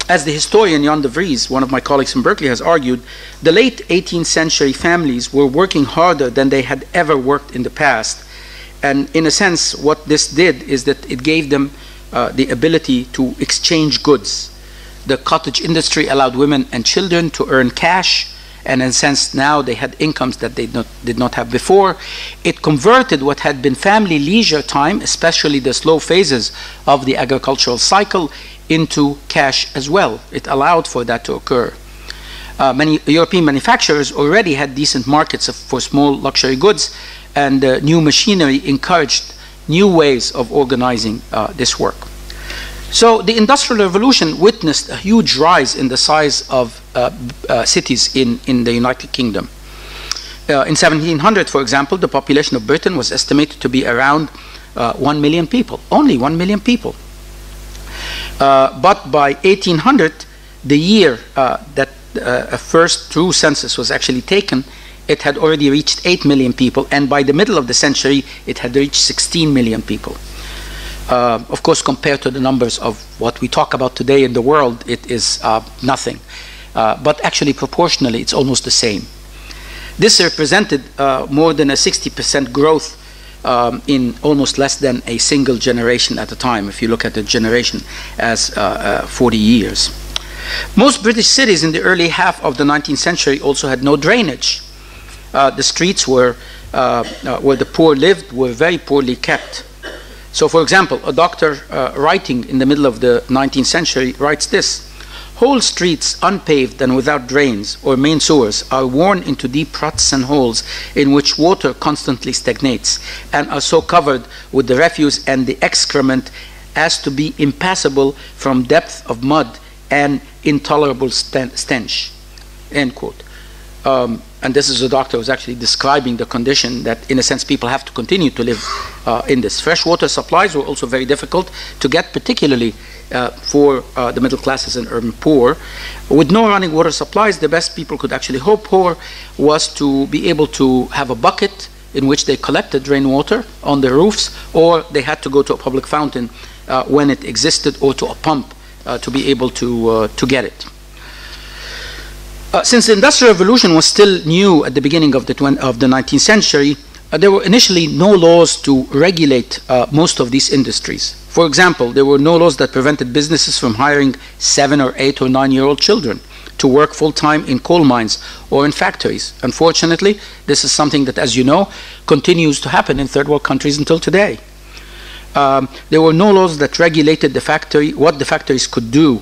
As the historian Jan de Vries, one of my colleagues from Berkeley, has argued, the late 18th century families were working harder than they had ever worked in the past. And in a sense, what this did is that it gave them the ability to exchange goods. The cottage industry allowed women and children to earn cash, and in a sense now they had incomes that they did not have before. It converted what had been family leisure time, especially the slow phases of the agricultural cycle, into cash as well. It allowed for that to occur. Many European manufacturers already had decent markets for small luxury goods, and new machinery encouraged new ways of organizing this work. So the Industrial Revolution witnessed a huge rise in the size of cities in the United Kingdom. In 1700, for example, the population of Britain was estimated to be around 1 million people, only 1 million people. But by 1800, the year that a first true census was actually taken, it had already reached 8 million people, and by the middle of the century, it had reached 16 million people. Of course, compared to the numbers of what we talk about today in the world, it is nothing. But actually, proportionally, it's almost the same. This represented more than a 60% growth in almost less than a single generation at a time, if you look at the generation as 40 years. Most British cities in the early half of the 19th century also had no drainage. The streets where the poor lived were very poorly kept. So, for example, a doctor writing in the middle of the 19th century writes this: "Whole streets unpaved and without drains or main sewers are worn into deep ruts and holes in which water constantly stagnates, and are so covered with the refuse and the excrement as to be impassable from depth of mud and intolerable stench." End quote. And this is a doctor who's actually describing the condition that, in a sense, people have to continue to live in this. Freshwater supplies were also very difficult to get, particularly for the middle classes and urban poor. With no running water supplies, the best people could actually hope for was to be able to have a bucket in which they collected rainwater on their roofs, or they had to go to a public fountain when it existed, or to a pump to be able to get it. Since the Industrial Revolution was still new at the beginning of the 19th century, there were initially no laws to regulate most of these industries. For example, there were no laws that prevented businesses from hiring 7 or 8 or 9-year-old children to work full-time in coal mines or in factories. Unfortunately, this is something that, as you know, continues to happen in third world countries until today. There were no laws that regulated what the factories could do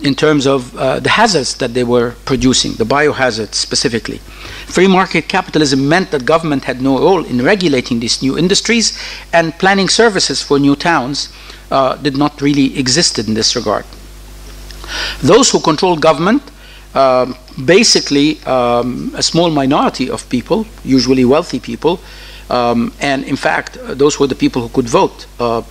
in terms of the hazards that they were producing, the biohazards specifically. Free market capitalism meant that government had no role in regulating these new industries, and planning services for new towns did not really exist in this regard. Those who controlled government, basically a small minority of people, usually wealthy people, and in fact, those were the people who could vote,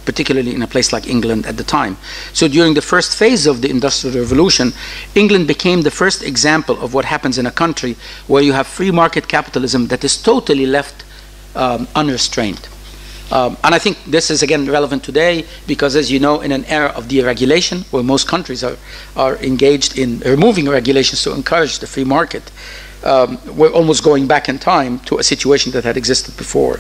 particularly in a place like England at the time. So during the first phase of the Industrial Revolution, England became the first example of what happens in a country where you have free market capitalism that is totally left unrestrained. And I think this is again relevant today because, as you know, in an era of deregulation, where most countries are engaged in removing regulations to encourage the free market, we're almost going back in time to a situation that had existed before.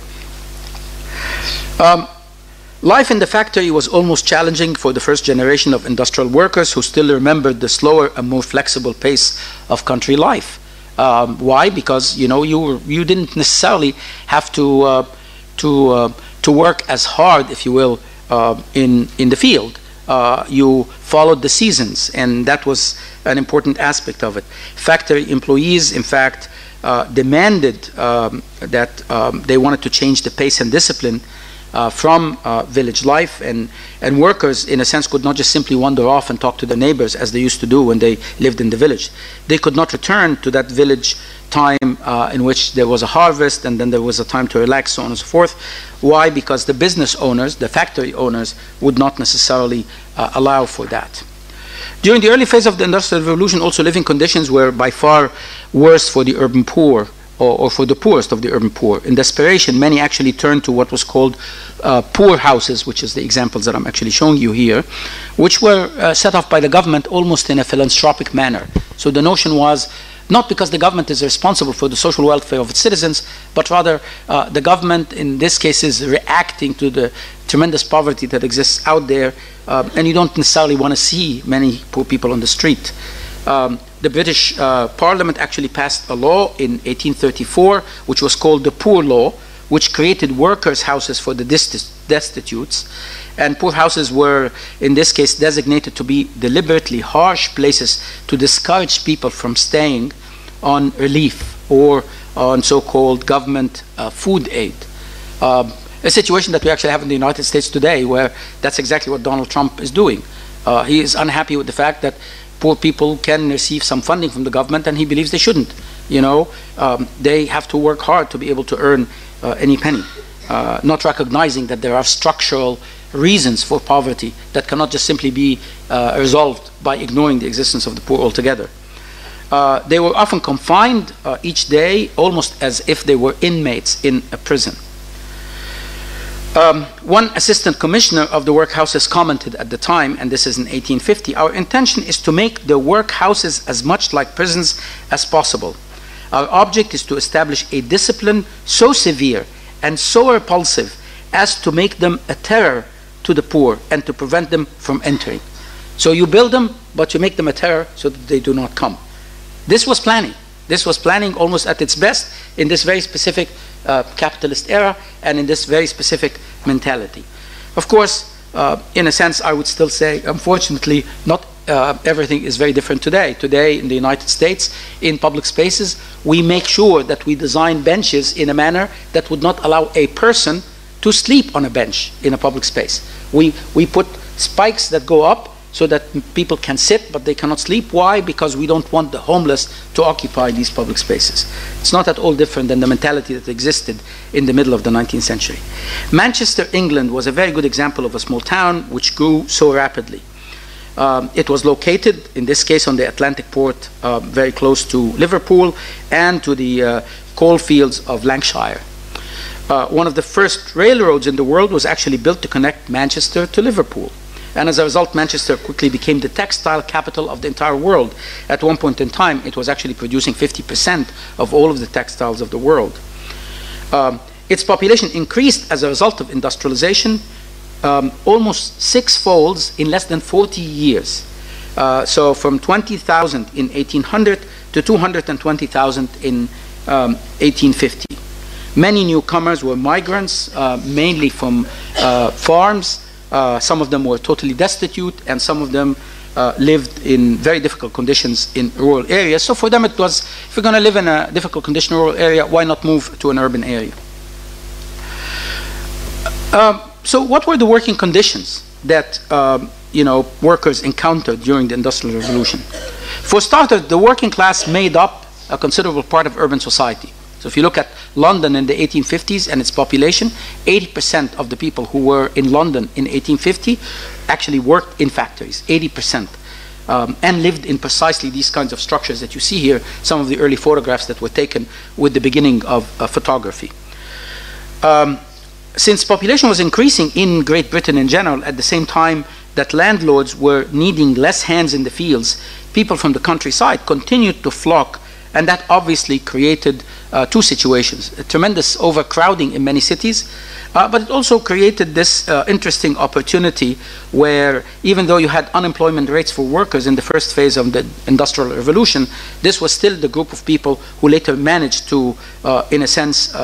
Life in the factory was almost challenging for the first generation of industrial workers who still remembered the slower and more flexible pace of country life. Why? Because you didn't necessarily have to work as hard, if you will, in the field. You followed the seasons, and that was an important aspect of it. Factory employees, in fact, demanded that they wanted to change the pace and discipline from village life, and workers, in a sense, could not just simply wander off and talk to their neighbors as they used to do when they lived in the village. They could not return to that village time in which there was a harvest and then there was a time to relax, so on and so forth. Why? Because the business owners, the factory owners, would not necessarily allow for that. During the early phase of the Industrial Revolution, also living conditions were by far worse for the urban poor, or for the poorest of the urban poor. In desperation, many actually turned to what was called poor houses, which is the examples that I'm actually showing you here, which were set off by the government almost in a philanthropic manner. So the notion was not because the government is responsible for the social welfare of its citizens, but rather the government in this case is reacting to the tremendous poverty that exists out there, and you don't necessarily want to see many poor people on the street. The British Parliament actually passed a law in 1834, which was called the Poor Law, which created workers' houses for the destitutes. And poor houses were, in this case, designated to be deliberately harsh places to discourage people from staying on relief or on so-called government food aid. A situation that we actually have in the United States today, where that's exactly what Donald Trump is doing. He is unhappy with the fact that poor people can receive some funding from the government, and he believes they shouldn't. They have to work hard to be able to earn any penny, not recognizing that there are structural reasons for poverty that cannot just simply be resolved by ignoring the existence of the poor altogether. They were often confined each day almost as if they were inmates in a prison. One assistant commissioner of the workhouses commented at the time, and this is in 1850, "Our intention is to make the workhouses as much like prisons as possible. Our object is to establish a discipline so severe and so repulsive as to make them a terror to the poor and to prevent them from entering." So you build them, but you make them a terror so that they do not come. This was planning. This was planning almost at its best in this very specific capitalist era and in this very specific mentality. Of course, in a sense, I would still say, unfortunately, not everything is very different today. Today, in the United States, in public spaces, we make sure that we design benches in a manner that would not allow a person to sleep on a bench in a public space. We put spikes that go up so that people can sit, but they cannot sleep. Why? Because we don't want the homeless to occupy these public spaces. It's not at all different than the mentality that existed in the middle of the 19th century. Manchester, England was a very good example of a small town which grew so rapidly. It was located, in this case, on the Atlantic port, very close to Liverpool and to the coal fields of Lancashire. One of the first railroads in the world was actually built to connect Manchester to Liverpool. And as a result, Manchester quickly became the textile capital of the entire world. At one point in time, it was actually producing 50% of all of the textiles of the world. Its population increased as a result of industrialization, almost six-folds in less than 40 years. So from 20,000 in 1800 to 220,000 in 1850. Many newcomers were migrants, mainly from farms. Some of them were totally destitute, and some of them lived in very difficult conditions in rural areas. So for them it was, if you're going to live in a difficult condition in a rural area, why not move to an urban area? So what were the working conditions that workers encountered during the Industrial Revolution? For starters, the working class made up a considerable part of urban society. So if you look at London in the 1850s and its population, 80% of the people who were in London in 1850 actually worked in factories, 80%, and lived in precisely these kinds of structures that you see here, some of the early photographs that were taken with the beginning of photography. Since population was increasing in Great Britain in general, at the same time that landlords were needing less hands in the fields, people from the countryside continued to flock, and that obviously created two situations: a tremendous overcrowding in many cities, but it also created this interesting opportunity where, even though you had unemployment rates for workers in the first phase of the Industrial Revolution, this was still the group of people who later managed to, in a sense,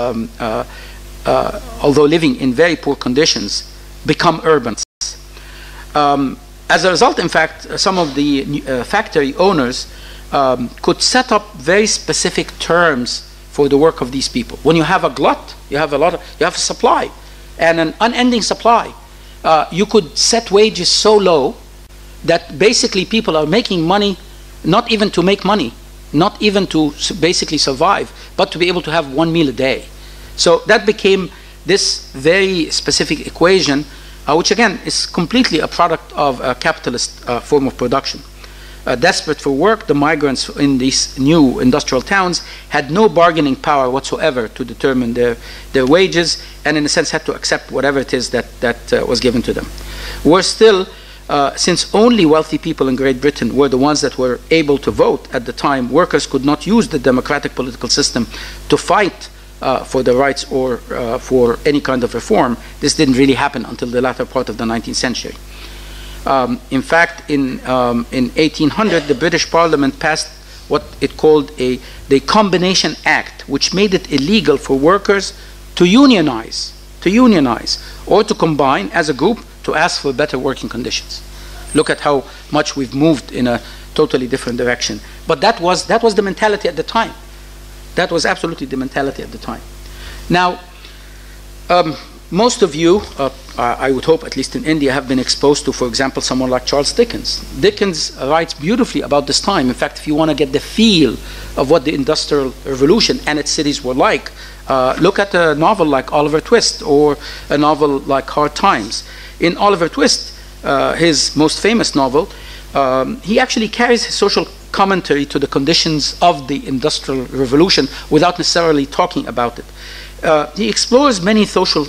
although living in very poor conditions, become urbans. As a result, in fact, some of the factory owners could set up very specific terms for the work of these people. When you have a glut, you have a supply, and an unending supply. You could set wages so low that basically people are making money, not even to make money, not even to basically survive, but to be able to have one meal a day. So that became this very specific equation, which again is completely a product of a capitalist form of production. Desperate for work, the migrants in these new industrial towns had no bargaining power whatsoever to determine their wages, and in a sense had to accept whatever it is that was given to them. Worse still, since only wealthy people in Great Britain were the ones that were able to vote at the time, workers could not use the democratic political system to fight for their rights or for any kind of reform. This didn't really happen until the latter part of the 19th century. In fact, in 1800, the British Parliament passed what it called the Combination Act, which made it illegal for workers to unionize, or to combine as a group to ask for better working conditions. Look at how much we've moved in a totally different direction. But that was the mentality at the time. That was absolutely the mentality at the time. Now, most of you, I would hope, at least in India, have been exposed to, for example, someone like Charles Dickens. Dickens writes beautifully about this time. In fact, if you want to get the feel of what the Industrial Revolution and its cities were like, look at a novel like Oliver Twist or a novel like Hard Times. In Oliver Twist, his most famous novel, he actually carries his social commentary to the conditions of the Industrial Revolution without necessarily talking about it. He explores many social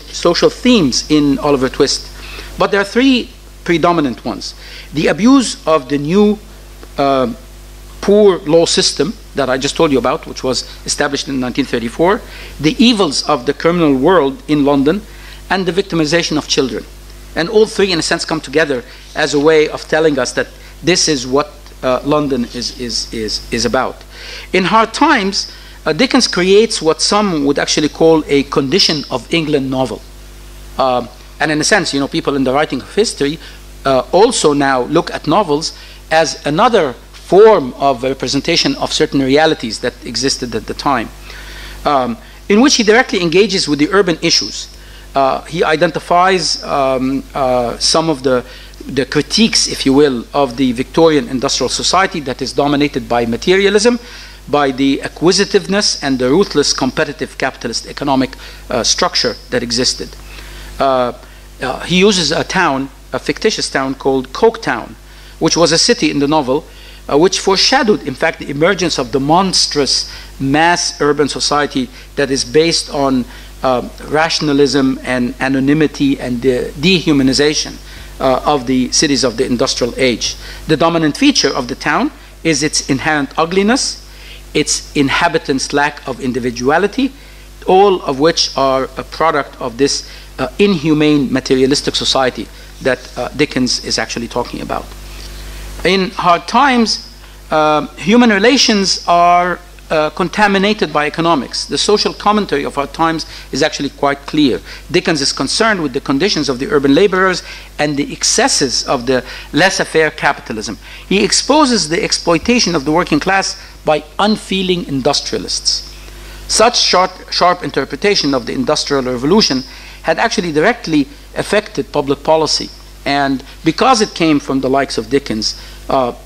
themes in Oliver Twist, but there are three predominant ones. The abuse of the new poor law system that I just told you about, which was established in 1934, the evils of the criminal world in London, and the victimization of children. And all three, in a sense, come together as a way of telling us that this is what London is about. In Hard Times, Dickens creates what some would actually call a condition of England novel. And in a sense, people in the writing of history also now look at novels as another form of representation of certain realities that existed at the time, in which he directly engages with the urban issues. He identifies some of the critiques, if you will, of the Victorian industrial society that is dominated by materialism, by the acquisitiveness and the ruthless competitive capitalist economic structure that existed. He uses a fictitious town called Coketown, which was a city in the novel, which foreshadowed, in fact, the emergence of the monstrous mass urban society that is based on rationalism and anonymity and the dehumanization of the cities of the industrial age. The dominant feature of the town is its inherent ugliness, its inhabitants' lack of individuality, all of which are a product of this inhumane materialistic society that Dickens is actually talking about. In hard times, human relations are contaminated by economics. The social commentary of our times is actually quite clear. Dickens is concerned with the conditions of the urban laborers and the excesses of the laissez-faire capitalism. He exposes the exploitation of the working class by unfeeling industrialists. Such sharp interpretation of the Industrial Revolution had actually directly affected public policy. And because it came from the likes of Dickens,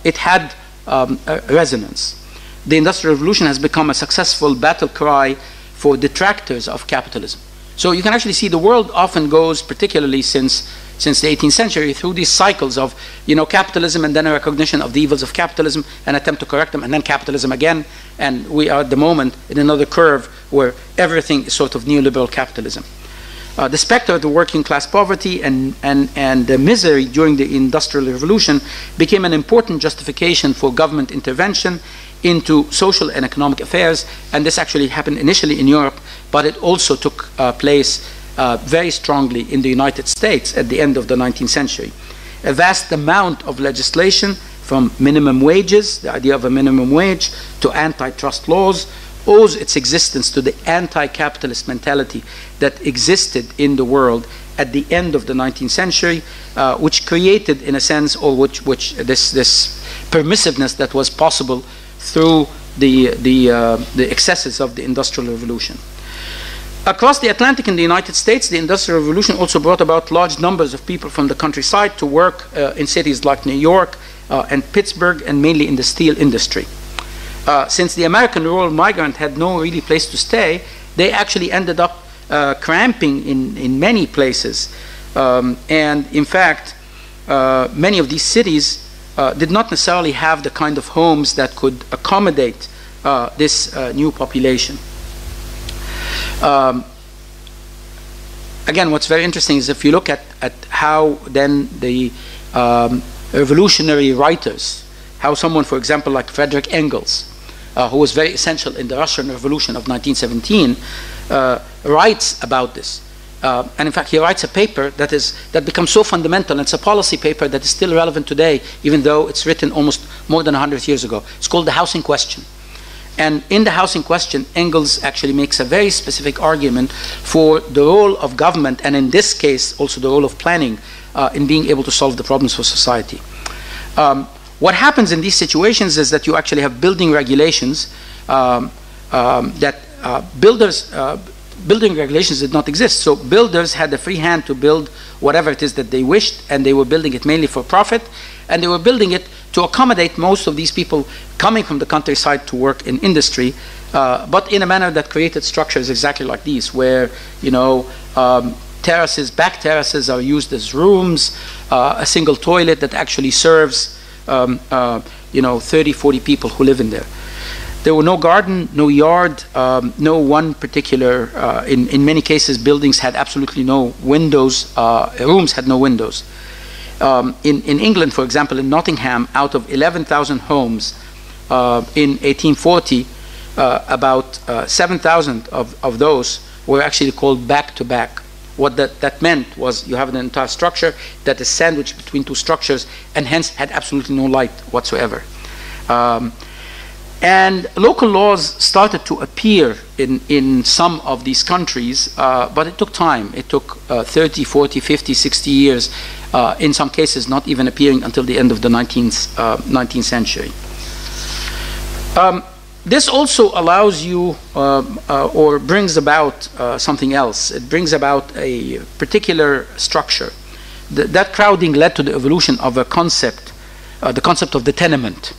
it had a resonance. The Industrial Revolution has become a successful battle cry for detractors of capitalism. So you can actually see the world often goes, particularly since the 18th century, through these cycles of, capitalism and then a recognition of the evils of capitalism, an attempt to correct them, and then capitalism again. And we are at the moment in another curve where everything is sort of neoliberal capitalism. The specter of the working class poverty and the misery during the Industrial Revolution became an important justification for government intervention into social and economic affairs, and this actually happened initially in Europe, but it also took place very strongly in the United States at the end of the 19th century. A vast amount of legislation, from minimum wages, the idea of a minimum wage, to antitrust laws, owes its existence to the anti-capitalist mentality that existed in the world at the end of the 19th century, which created, in a sense, or which this permissiveness that was possible through the excesses of the Industrial Revolution. Across the Atlantic in the United States, the Industrial Revolution also brought about large numbers of people from the countryside to work in cities like New York and Pittsburgh, and mainly in the steel industry. Since the American rural migrant had no really place to stay, they actually ended up cramping in many places. And in fact, many of these cities did not necessarily have the kind of homes that could accommodate this new population. Again, what's very interesting is if you look at how then the revolutionary writers, how someone, for example, like Frederick Engels, who was very essential in the Russian Revolution of 1917, writes about this. And in fact, he writes a paper that becomes so fundamental, and it's a policy paper that is still relevant today, even though it's written almost more than 100 years ago. It's called The Housing Question. And in The Housing Question, Engels actually makes a very specific argument for the role of government, and in this case, also the role of planning, in being able to solve the problems for society. What happens in these situations is that you actually have building regulations building regulations did not exist. So builders had a free hand to build whatever it is that they wished, and they were building it mainly for profit, and they were building it to accommodate most of these people coming from the countryside to work in industry, but in a manner that created structures exactly like these, where, terraces, back terraces are used as rooms, a single toilet that actually serves 30, 40 people who live in there. There were no garden, no yard, no one particular, in many cases buildings had absolutely no windows, rooms had no windows. In England, for example, in Nottingham, out of 11,000 homes in 1840, about 7,000 of those were actually called back-to-back. What that meant was you have an entire structure that is sandwiched between two structures, and hence had absolutely no light whatsoever. And local laws started to appear in some of these countries, but it took time. It took 30, 40, 50, 60 years, in some cases not even appearing until the end of the 19th century. This also allows you, or brings about something else. It brings about a particular structure. That crowding led to the evolution of a concept, the concept of the tenement.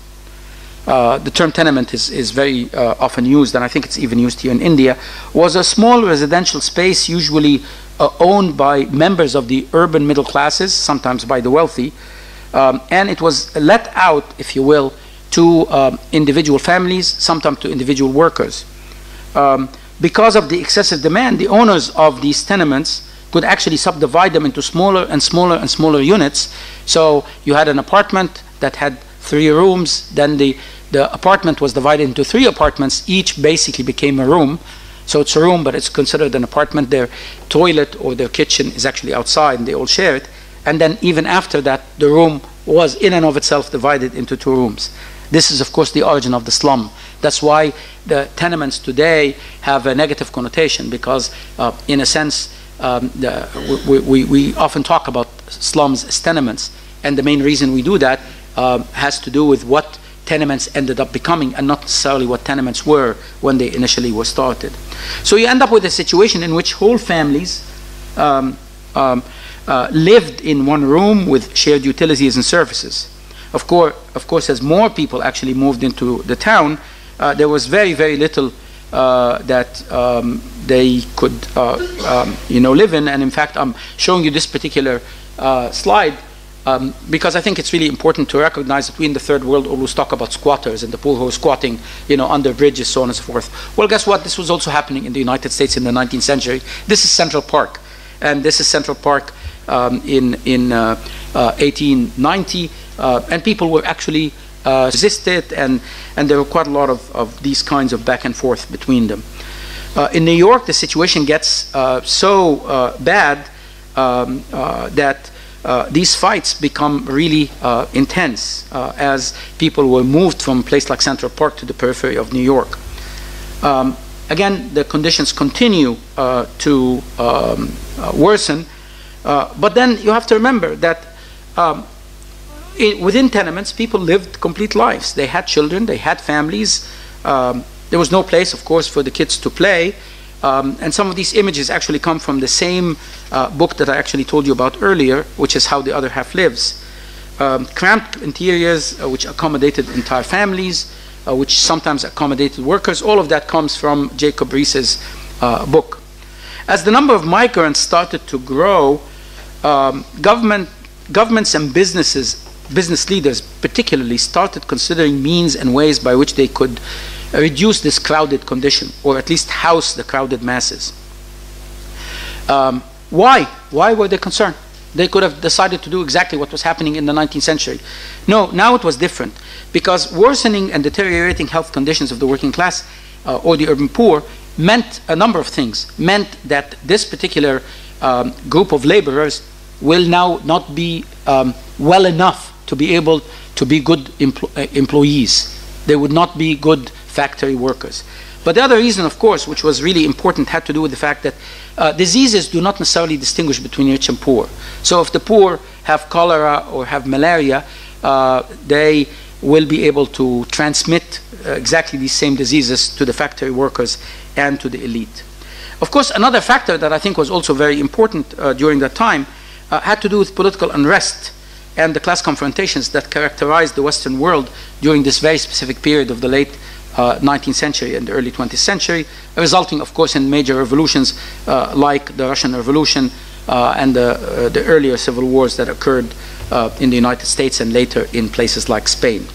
The term tenement is very often used, and I think it's even used here in India, was a small residential space usually owned by members of the urban middle classes, sometimes by the wealthy, and it was let out, if you will, to individual families, sometimes to individual workers. because of the excessive demand, the owners of these tenements could actually subdivide them into smaller and smaller and smaller units. So you had an apartment that had 3 rooms, then the apartment was divided into 3 apartments, each basically became a room. So it's a room, but it's considered an apartment. Their toilet or their kitchen is actually outside, and they all share it. And then even after that, the room was in and of itself divided into 2 rooms. This is, of course, the origin of the slum. That's why the tenements today have a negative connotation, because in a sense, we often talk about slums as tenements. And the main reason we do that has to do with what tenements ended up becoming, and not necessarily what tenements were when they initially were started. So you end up with a situation in which whole families lived in one room with shared utilities and services. Of course, as more people actually moved into the town, there was very, very little that they could live in. And in fact, I'm showing you this particular slide because I think it's really important to recognize that we in the third world always talk about squatters and the poor who are squatting, under bridges, so on and so forth. Well, guess what? This was also happening in the United States in the 19th century. This is Central Park, and this is Central Park in 1890, and people were actually resisted, and there were quite a lot of these kinds of back and forth between them. In New York, the situation gets so bad that these fights become really intense as people were moved from a place like Central Park to the periphery of New York. Again, the conditions continue to worsen, but then you have to remember that within tenements, people lived complete lives. They had children, they had families. There was no place, of course, for the kids to play. And some of these images actually come from the same book that I actually told you about earlier, which is How the Other Half Lives. Cramped interiors, which accommodated entire families, which sometimes accommodated workers. All of that comes from Jacob Riis's book. As the number of migrants started to grow, governments and business leaders particularly started considering means and ways by which they could reduce this crowded condition, or at least house the crowded masses. Why? Why were they concerned? They could have decided to do exactly what was happening in the 19th century. No, now it was different, because worsening and deteriorating health conditions of the working class or the urban poor meant a number of things. Meant that this particular group of laborers will now not be well enough to be able to be good employees. They would not be good factory workers. But the other reason, of course, which was really important, had to do with the fact that diseases do not necessarily distinguish between rich and poor. So if the poor have cholera or have malaria, they will be able to transmit exactly these same diseases to the factory workers and to the elite. Of course, another factor that I think was also very important during that time had to do with political unrest and the class confrontations that characterized the Western world during this very specific period of the late 19th century and the early 20th century, resulting, of course, in major revolutions like the Russian Revolution and the earlier civil wars that occurred in the United States and later in places like Spain.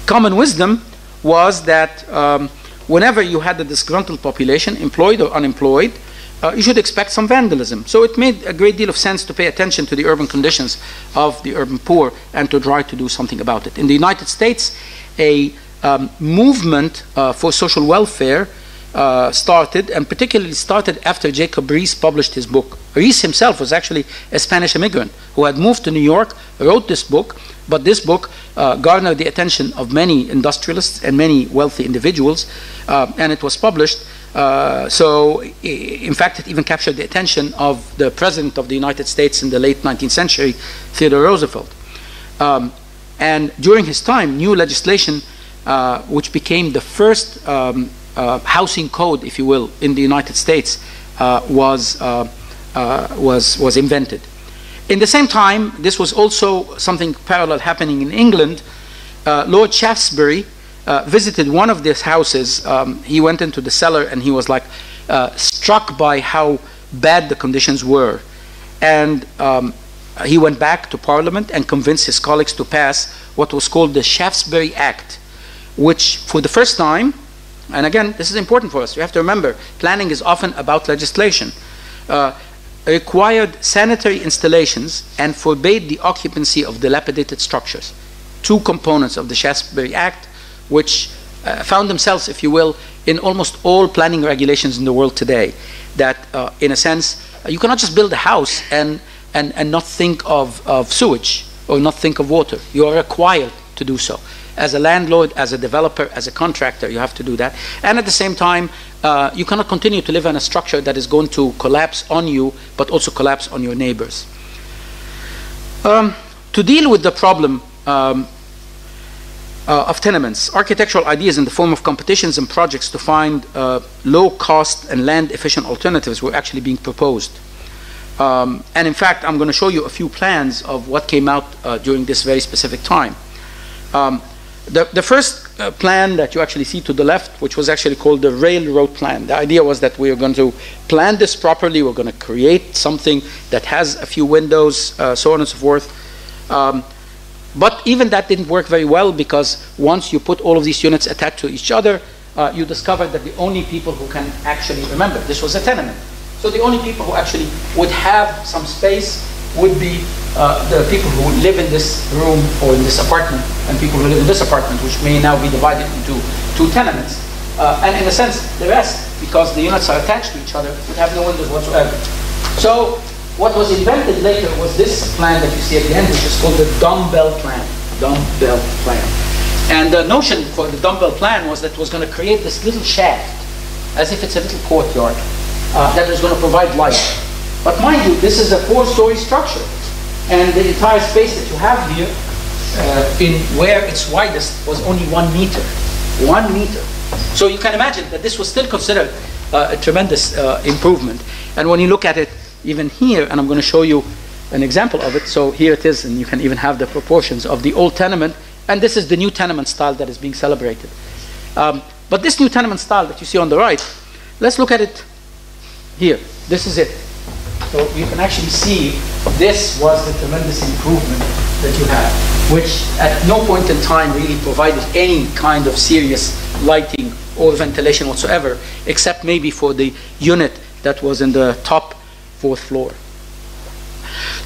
Common wisdom was that whenever you had a disgruntled population, employed or unemployed, you should expect some vandalism. So it made a great deal of sense to pay attention to the urban conditions of the urban poor and to try to do something about it. In the United States, a movement for social welfare started, and particularly started after Jacob Riis published his book. Riis himself was actually a Spanish immigrant who had moved to New York, wrote this book, but this book garnered the attention of many industrialists and many wealthy individuals, and it was published. So, in fact, it even captured the attention of the President of the United States in the late 19th century, Theodore Roosevelt. And during his time, new legislation, which became the first housing code, if you will, in the United States, was invented. In the same time, this was also something parallel happening in England. Lord Shaftesbury visited one of these houses. He went into the cellar and he was like struck by how bad the conditions were. And he went back to Parliament and convinced his colleagues to pass what was called the Shaftesbury Act, which for the first time and again, this is important for us. You have to remember, planning is often about legislation, required sanitary installations and forbade the occupancy of dilapidated structures. Two components of the Shaftesbury Act, which found themselves, if you will, in almost all planning regulations in the world today. That, in a sense, you cannot just build a house and not think of sewage or not think of water. You are required to do so. As a landlord, as a developer, as a contractor, you have to do that. And at the same time, you cannot continue to live in a structure that is going to collapse on you, but also collapse on your neighbors. To deal with the problem of tenements, architectural ideas in the form of competitions and projects to find low-cost and land-efficient alternatives were actually being proposed. And in fact, I'm going to show you a few plans of what came out during this very specific time. The first plan that you actually see to the left, which was actually called the railroad plan. The idea was that we are going to plan this properly, we're going to create something that has a few windows, so on and so forth. But even that didn't work very well, because once you put all of these units attached to each other, you discovered that the only people who can actually, remember, this was a tenement, so the only people who actually would have some space would be the people who live in this room or in this apartment, and people who live in this apartment, which may now be divided into two tenements. And in a sense, the rest, because the units are attached to each other, would have no windows whatsoever. So what was invented later was this plan that you see at the end, which is called the dumbbell plan. Dumbbell plan. And the notion for the dumbbell plan was that it was going to create this little shaft, as if it's a little courtyard, that was going to provide light. But mind you, this is a 4-story structure, and the entire space that you have here, in where it's widest, was only 1 meter. 1 meter. So you can imagine that this was still considered a tremendous improvement. And when you look at it, even here, and I'm going to show you an example of it. So here it is, and you can even have the proportions of the old tenement, and this is the new tenement style that is being celebrated. But this new tenement style that you see on the right, let's look at it here. This is it. So you can actually see this was the tremendous improvement that you have, which at no point in time really provided any kind of serious lighting or ventilation whatsoever, except maybe for the unit that was in the top 4th floor.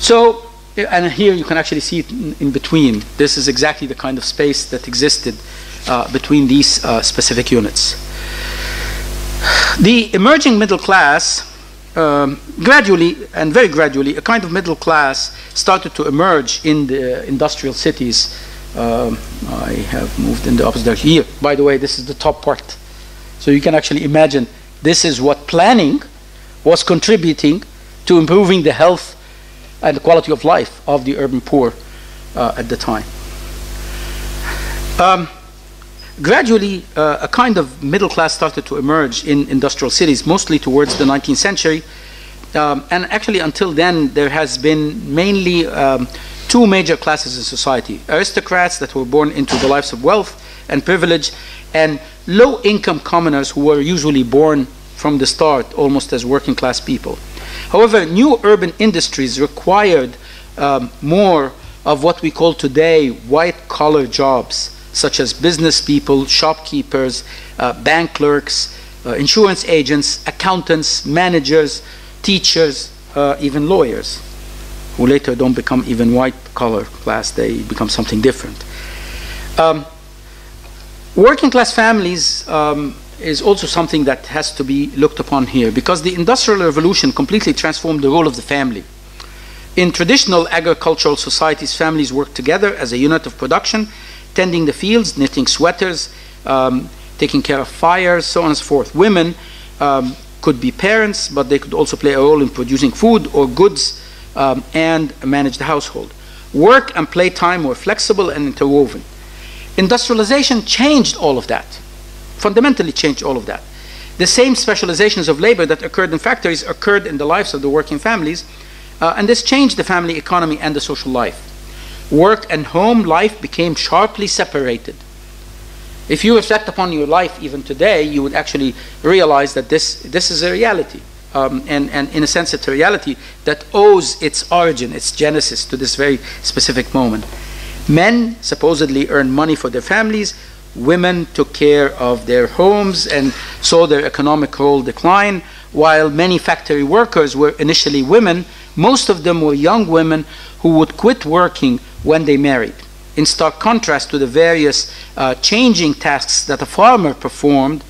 So, and here you can actually see it in between. This is exactly the kind of space that existed between these specific units. The emerging middle class, gradually, and very gradually, a kind of middle class started to emerge in the industrial cities. I have moved in the opposite direction. Here, by the way, this is the top part. So you can actually imagine this is what planning was contributing to improving the health and the quality of life of the urban poor at the time. Gradually, a kind of middle class started to emerge in industrial cities, mostly towards the 19th century. And actually, until then, there has been mainly 2 major classes in society: aristocrats that were born into the lives of wealth and privilege, and low-income commoners who were usually born from the start almost as working class people. However, new urban industries required more of what we call today white-collar jobs, such as business people, shopkeepers, bank clerks, insurance agents, accountants, managers, teachers, even lawyers, who later don't become even white-collar class, they become something different. Working class families is also something that has to be looked upon here, because the Industrial Revolution completely transformed the role of the family. In traditional agricultural societies, families worked together as a unit of production, tending the fields, knitting sweaters, taking care of fires, so on and so forth. Women could be parents, but they could also play a role in producing food or goods and manage the household. Work and playtime were flexible and interwoven. Industrialization changed all of that, fundamentally changed all of that. The same specializations of labor that occurred in factories occurred in the lives of the working families, and this changed the family economy and the social life. Work and home life became sharply separated. If you reflect upon your life even today, you would actually realize that this is a reality. And in a sense, it's a reality that owes its origin, its genesis, to this very specific moment. Men supposedly earn money for their families. women took care of their homes and saw their economic role decline, while many factory workers were initially women. Most of them were young women who would quit working when they married. In stark contrast to the various changing tasks that a farmer performed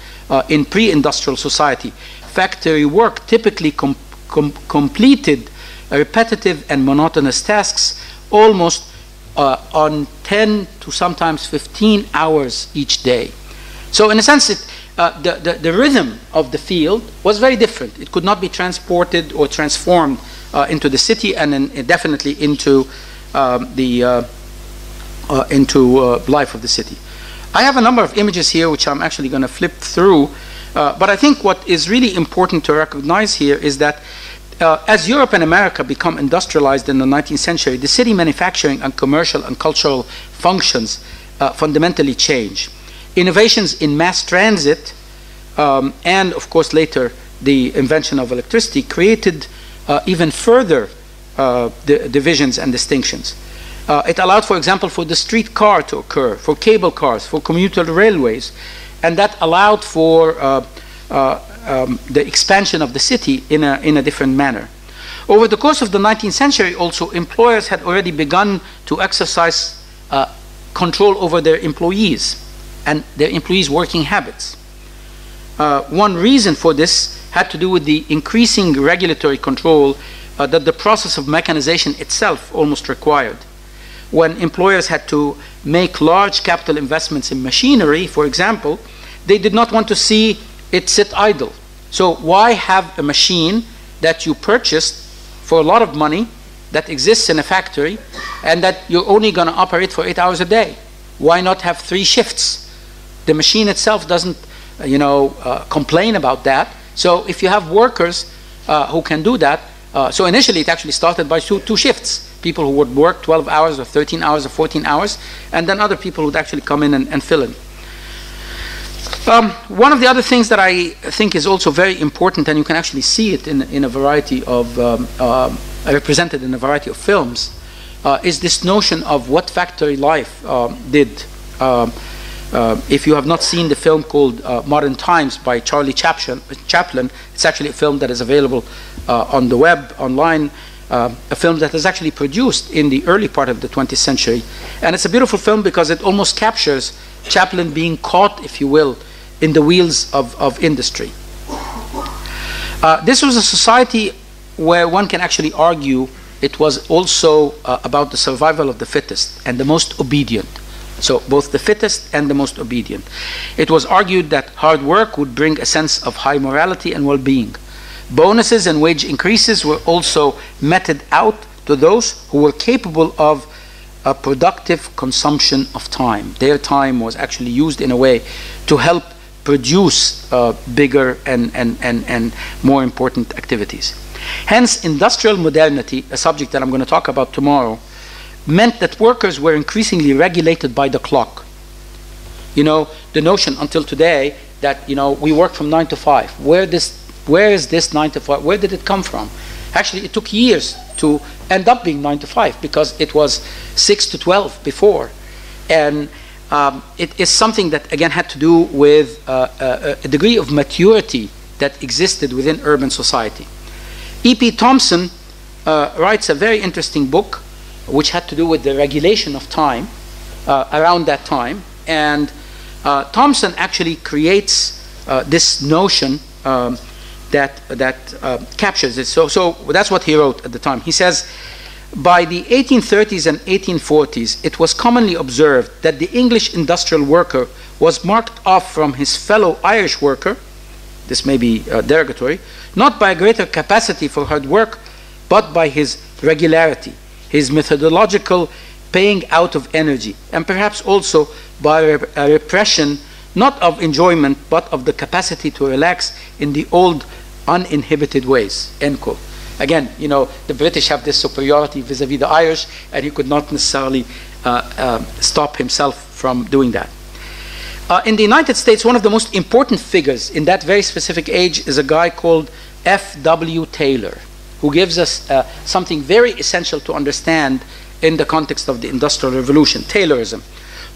in pre-industrial society, factory work typically completed repetitive and monotonous tasks almost on 10 to sometimes 15 hours each day. So in a sense, the rhythm of the field was very different. It could not be transported or transformed into the city and then definitely into life of the city. I have a number of images here which I'm actually going to flip through, but I think what is really important to recognize here is that as Europe and America become industrialized in the 19th century, the city manufacturing and commercial and cultural functions fundamentally change. Innovations in mass transit and, of course, later the invention of electricity created even further divisions and distinctions. It allowed, for example, for the streetcar to occur, for cable cars, for commuter railways, and that allowed for the expansion of the city in a different manner. Over the course of the 19th century also, employers had already begun to exercise control over their employees and their employees' working habits. One reason for this had to do with the increasing regulatory control that the process of mechanization itself almost required. When employers had to make large capital investments in machinery, for example, they did not want to see it sit idle. So why have a machine that you purchased for a lot of money that exists in a factory and that you're only going to operate for 8 hours a day? Why not have 3 shifts? The machine itself doesn't, complain about that. So if you have workers who can do that, so initially it actually started by two shifts. People who would work 12 hours or 13 hours or 14 hours, and then other people would actually come in and fill in. One of the other things that I think is also very important, and you can actually see it in a variety of, represented in a variety of films, is this notion of what factory life did. If you have not seen the film called Modern Times by Charlie Chaplin, it's actually a film that is available on the web, online, a film that was actually produced in the early part of the 20th century. And it's a beautiful film because it almost captures Chaplin being caught, if you will, in the wheels of industry. This was a society where one can actually argue it was also about the survival of the fittest and the most obedient. So both the fittest and the most obedient. It was argued that hard work would bring a sense of high morality and well-being. Bonuses and wage increases were also meted out to those who were capable of a productive consumption of time. Their time was actually used in a way to help produce bigger and more important activities. Hence, industrial modernity, a subject that I'm going to talk about tomorrow, meant that workers were increasingly regulated by the clock. You know, the notion until today that, we work from 9 to 5. Where is this 9 to 5? Where did it come from? Actually, it took years to end up being 9 to 5 because it was 6 to 12 before. And it is something that, again, had to do with a degree of maturity that existed within urban society. E.P. Thompson writes a very interesting book which had to do with the regulation of time around that time. And Thompson actually creates this notion that captures it. So that's what he wrote at the time. He says, by the 1830s and 1840s, it was commonly observed that the English industrial worker was marked off from his fellow Irish worker, this may be derogatory, not by a greater capacity for hard work, but by his regularity, his methodological paying out of energy, and perhaps also by a repression not of enjoyment, but of the capacity to relax in the old uninhibited ways, end quote. Again, the British have this superiority vis-a-vis the Irish, and he could not necessarily stop himself from doing that. In the United States, one of the most important figures in that very specific age is a guy called F.W. Taylor, who gives us something very essential to understand in the context of the Industrial Revolution, Taylorism,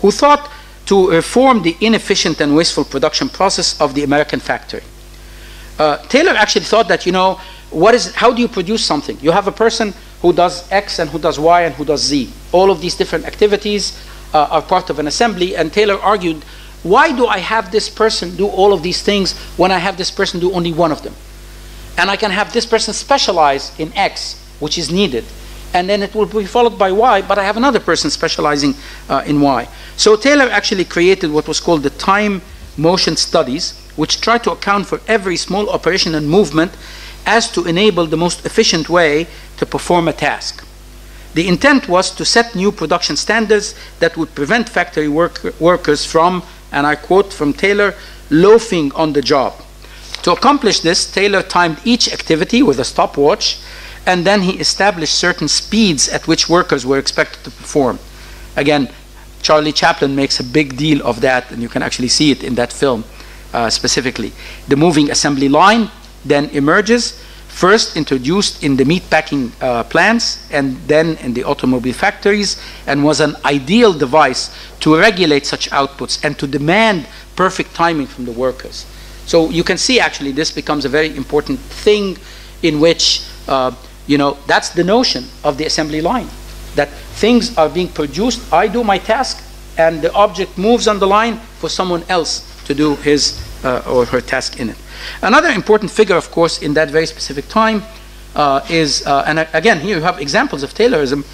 who thought to reform the inefficient and wasteful production process of the American factory. Taylor actually thought that, you know, how do you produce something? You have a person who does X and who does Y and who does Z. All of these different activities are part of an assembly, and Taylor argued, why do I have this person do all of these things when I have this person do only one of them? And I can have this person specialize in X, which is needed, and then it will be followed by Y, but I have another person specializing in Y. So Taylor actually created what was called the time motion studies, which try to account for every small operation and movement as to enable the most efficient way to perform a task. The intent was to set new production standards that would prevent factory workers from, and I quote from Taylor, loafing on the job. To accomplish this, Taylor timed each activity with a stopwatch, and then he established certain speeds at which workers were expected to perform. Again, Charlie Chaplin makes a big deal of that, and you can actually see it in that film specifically. The moving assembly line then emerges, first introduced in the meatpacking plants and then in the automobile factories, and was an ideal device to regulate such outputs and to demand perfect timing from the workers. So you can see actually this becomes a very important thing in which, you know, that's the notion of the assembly line, that things are being produced, I do my task, and the object moves on the line for someone else to do his or her task in it. Another important figure, of course, in that very specific time is, and again, here you have examples of Taylorism,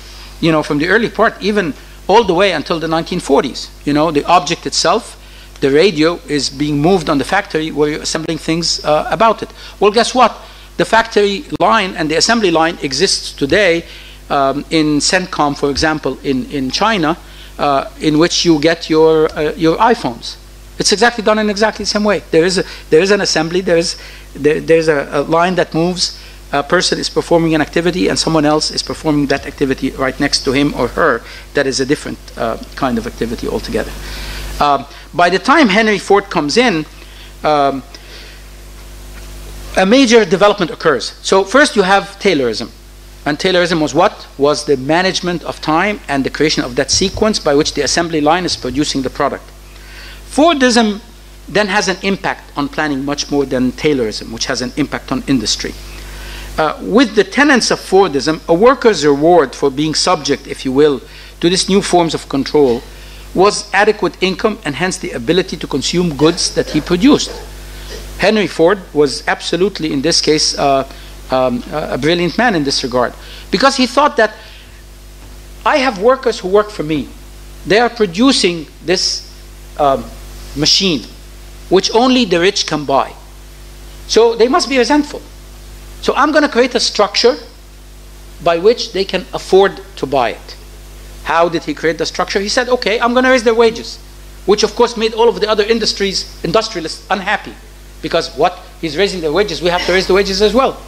you know, from the early part, even all the way until the 1940s. You know, the object itself, the radio, is being moved on the factory where you're assembling things about it. Well, guess what? The factory line and the assembly line exists today in CENTCOM, for example, in China, in which you get your iPhones. It's exactly done in exactly the same way. There is an assembly, there's a line that moves, a person is performing an activity and someone else is performing that activity right next to him or her. That is a different kind of activity altogether. By the time Henry Ford comes in, a major development occurs. So first you have Taylorism. And Taylorism was what? Was the management of time and the creation of that sequence by which the assembly line is producing the product. Fordism then has an impact on planning much more than Taylorism, which has an impact on industry. With the tenets of Fordism, a worker's reward for being subject, if you will, to these new forms of control was adequate income and hence the ability to consume goods that he produced. Henry Ford was absolutely, in this case, a brilliant man in this regard, because he thought that I have workers who work for me. They are producing this machine, which only the rich can buy. So they must be resentful. So I'm going to create a structure by which they can afford to buy it. How did he create the structure? He said, okay, I'm going to raise their wages, which of course made all of the other industrialists unhappy, because what? He's raising their wages, we have to raise the wages as well.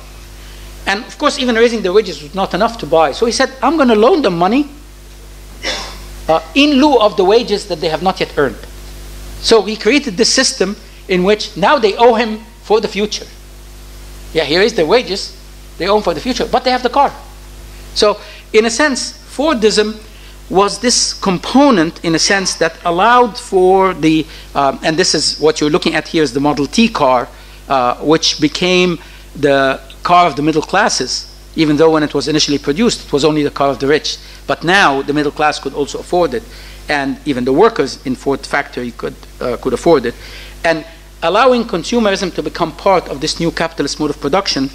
And of course, even raising their wages was not enough to buy. So he said, I'm going to loan them money in lieu of the wages that they have not yet earned. So he created this system in which now they owe him for the future. Yeah, he raised their wages, they owe him for the future, but they have the car. So in a sense, Fordism was this component, in a sense, that allowed for the, and this is what you're looking at here is the Model T car, which became the car of the middle classes, even though when it was initially produced, it was only the car of the rich. But now the middle class could also afford it, and even the workers in Ford factory could afford it. And allowing consumerism to become part of this new capitalist mode of production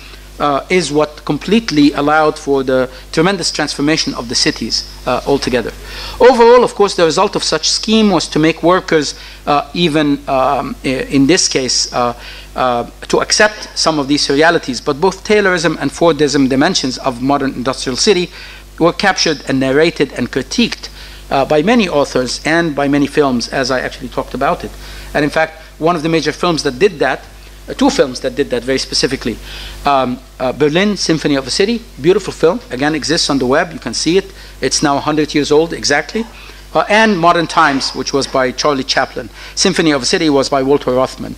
is what completely allowed for the tremendous transformation of the cities altogether. Overall, of course, the result of such scheme was to make workers, even in this case, to accept some of these realities. But both Taylorism and Fordism dimensions of modern industrial city were captured and narrated and critiqued by many authors and by many films, as I actually talked about it. And in fact, one of the major films that did that, two films that did that very specifically, Berlin, Symphony of a City, beautiful film, again exists on the web, you can see it. It's now 100 years old exactly. And Modern Times, which was by Charlie Chaplin. Symphony of a City was by Walter Rothman.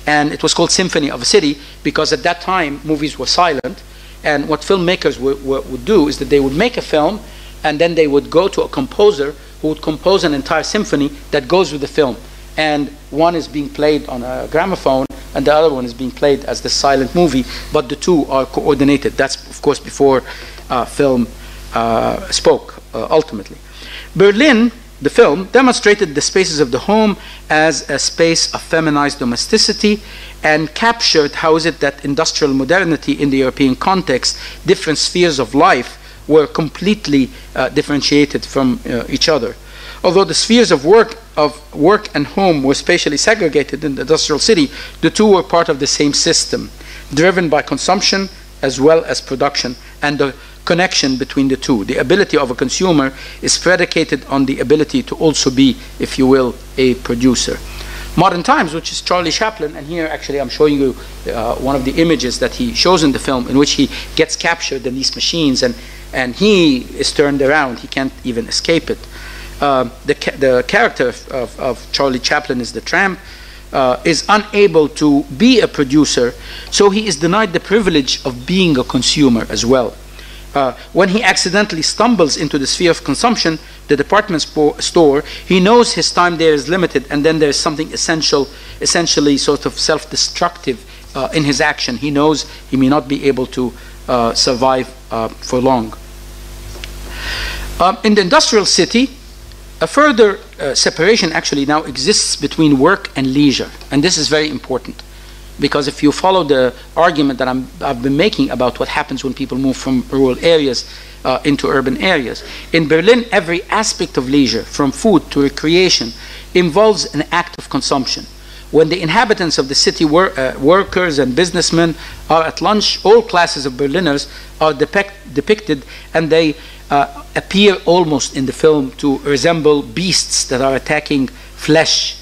And it was called Symphony of a City because at that time movies were silent, and what filmmakers would do is that they would make a film and then they would go to a composer who who would compose an entire symphony that goes with the film. And one is being played on a gramophone, and the other one is being played as the silent movie, but the two are coordinated. That's, of course, before film spoke, ultimately. Berlin, the film, demonstrated the spaces of the home as a space of feminized domesticity and captured how is it that industrial modernity in the European context, different spheres of life were completely differentiated from each other. Although the spheres of work and home were spatially segregated in the industrial city, the two were part of the same system, driven by consumption as well as production, and the connection between the two. The ability of a consumer is predicated on the ability to also be, if you will, a producer. Modern Times, which is Charlie Chaplin, and here actually I'm showing you one of the images that he shows in the film in which he gets captured in these machines, and he is turned around. He can't even escape it. The character of Charlie Chaplin is the tramp, is unable to be a producer, so he is denied the privilege of being a consumer as well. When he accidentally stumbles into the sphere of consumption, the department store, he knows his time there is limited, and then there is something essentially sort of self-destructive in his action. He knows he may not be able to survive for long. In the industrial city, a further separation actually now exists between work and leisure, and this is very important, because if you follow the argument that I've been making about what happens when people move from rural areas into urban areas, in Berlin every aspect of leisure, from food to recreation, involves an act of consumption. When the inhabitants of the city workers and businessmen are at lunch, all classes of Berliners are depicted, and they appear almost in the film to resemble beasts that are attacking flesh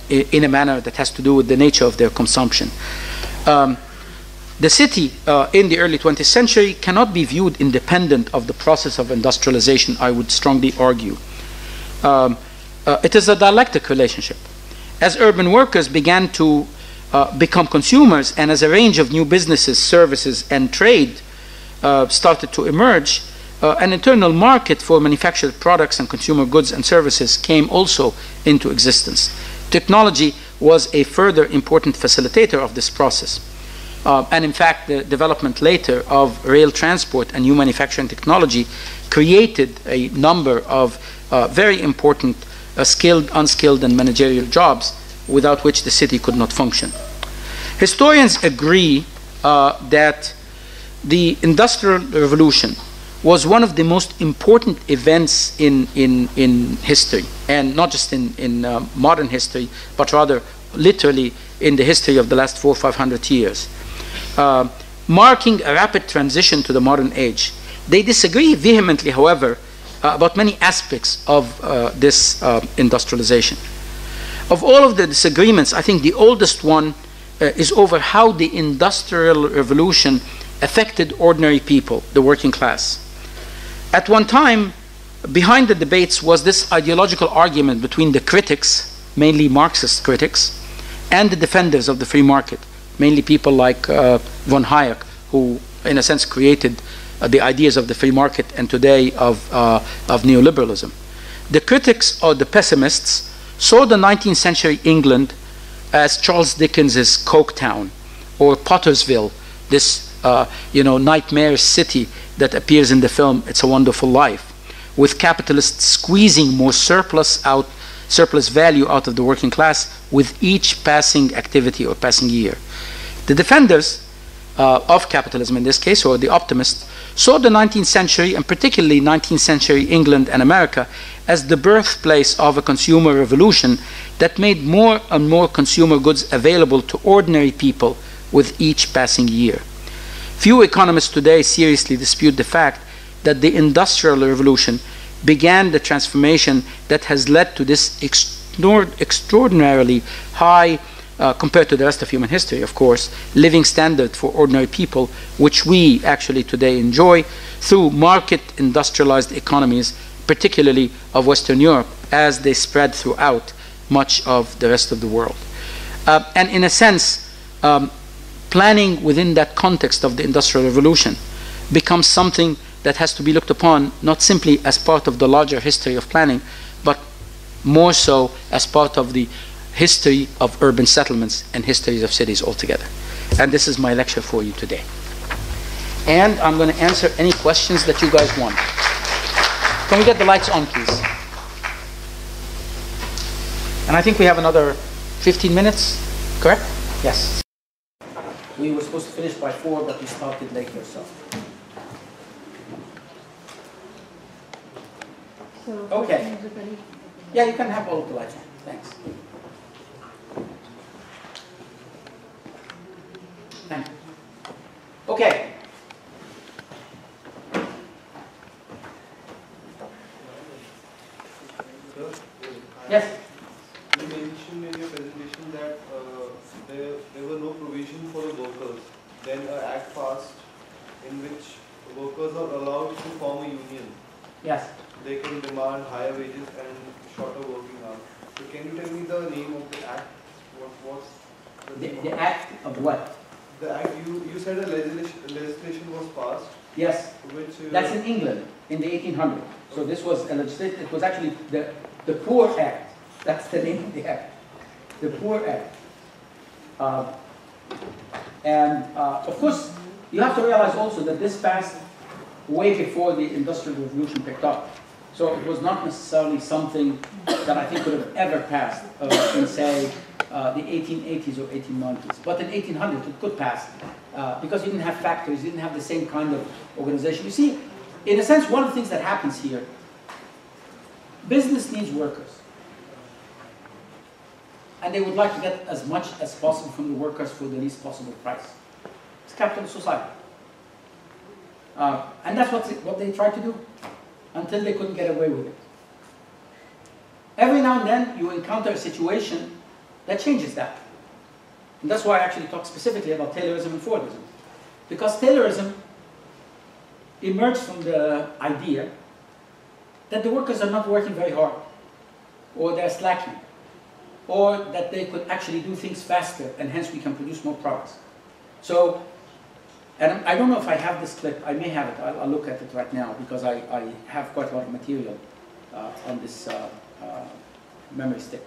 in a manner that has to do with the nature of their consumption. The city in the early 20th century cannot be viewed independent of the process of industrialization, I would strongly argue. It is a dialectic relationship. As urban workers began to become consumers, and as a range of new businesses, services, and trade started to emerge, an internal market for manufactured products and consumer goods and services came also into existence. Technology was a further important facilitator of this process. And in fact, the development later of rail transport and new manufacturing technology created a number of very important skilled, unskilled, and managerial jobs without which the city could not function. Historians agree that the Industrial Revolution was one of the most important events in history, and not just in modern history, but rather literally in the history of the last 400 or 500 years, marking a rapid transition to the modern age. They disagree vehemently, however, about many aspects of this industrialization. Of all of the disagreements, I think the oldest one is over how the Industrial Revolution affected ordinary people, the working class. At one time, behind the debates was this ideological argument between the critics, mainly Marxist critics, and the defenders of the free market, mainly people like von Hayek, who in a sense created the ideas of the free market and today of neoliberalism. The critics, or the pessimists, saw the 19th century England as Charles Dickens's Coketown, or Pottersville, this nightmare city that appears in the film It's a Wonderful Life, with capitalists squeezing more surplus value out of the working class with each passing activity or passing year. The defenders of capitalism in this case, or the optimists, saw the 19th century, and particularly 19th century England and America, as the birthplace of a consumer revolution that made more and more consumer goods available to ordinary people with each passing year. Few economists today seriously dispute the fact that the Industrial Revolution began the transformation that has led to this extraordinarily high, compared to the rest of human history, of course, living standard for ordinary people, which we actually today enjoy through market industrialized economies, particularly of Western Europe, as they spread throughout much of the rest of the world. And in a sense, planning within that context of the Industrial Revolution becomes something that has to be looked upon not simply as part of the larger history of planning, but more so as part of the history of urban settlements and histories of cities altogether. And this is my lecture for you today. And I'm going to answer any questions that you guys want. Can we get the lights on, please? And I think we have another 15 minutes, correct? Yes. We were supposed to finish by 4, but we started later, so. Okay. Yeah, you can have all of the lights on. Thanks. Thank you. Okay. Yes. You mentioned in your presentation that there were no provision for the workers. Then an act passed in which workers are allowed to form a union. Yes. They can demand higher wages and shorter working hours. So can you tell me the name of the act? What was The act of what? The act, you said a legislation was passed. Yes. Which That's in England in the 1800s. So this was a legislation. It was actually the Poor Act. That's the name of the act. The Poor Act. Of course, you have to realize also that this passed way before the Industrial Revolution picked up. So it was not necessarily something that I think could have ever passed in, say, the 1880s or 1890s. But in 1800s, it could pass because you didn't have factories, you didn't have the same kind of organization. You see, in a sense, one of the things that happens here, business needs workers. And they would like to get as much as possible from the workers for the least possible price. It's capitalist society. And that's what they tried to do until they couldn't get away with it. Every now and then you encounter a situation that changes that. And that's why I actually talk specifically about Taylorism and Fordism. Because Taylorism emerged from the idea that the workers are not working very hard, or they're slacking, or that they could actually do things faster, and hence we can produce more products. So, and I don't know if I have this clip. I may have it. I'll look at it right now because I have quite a lot of material on this memory stick.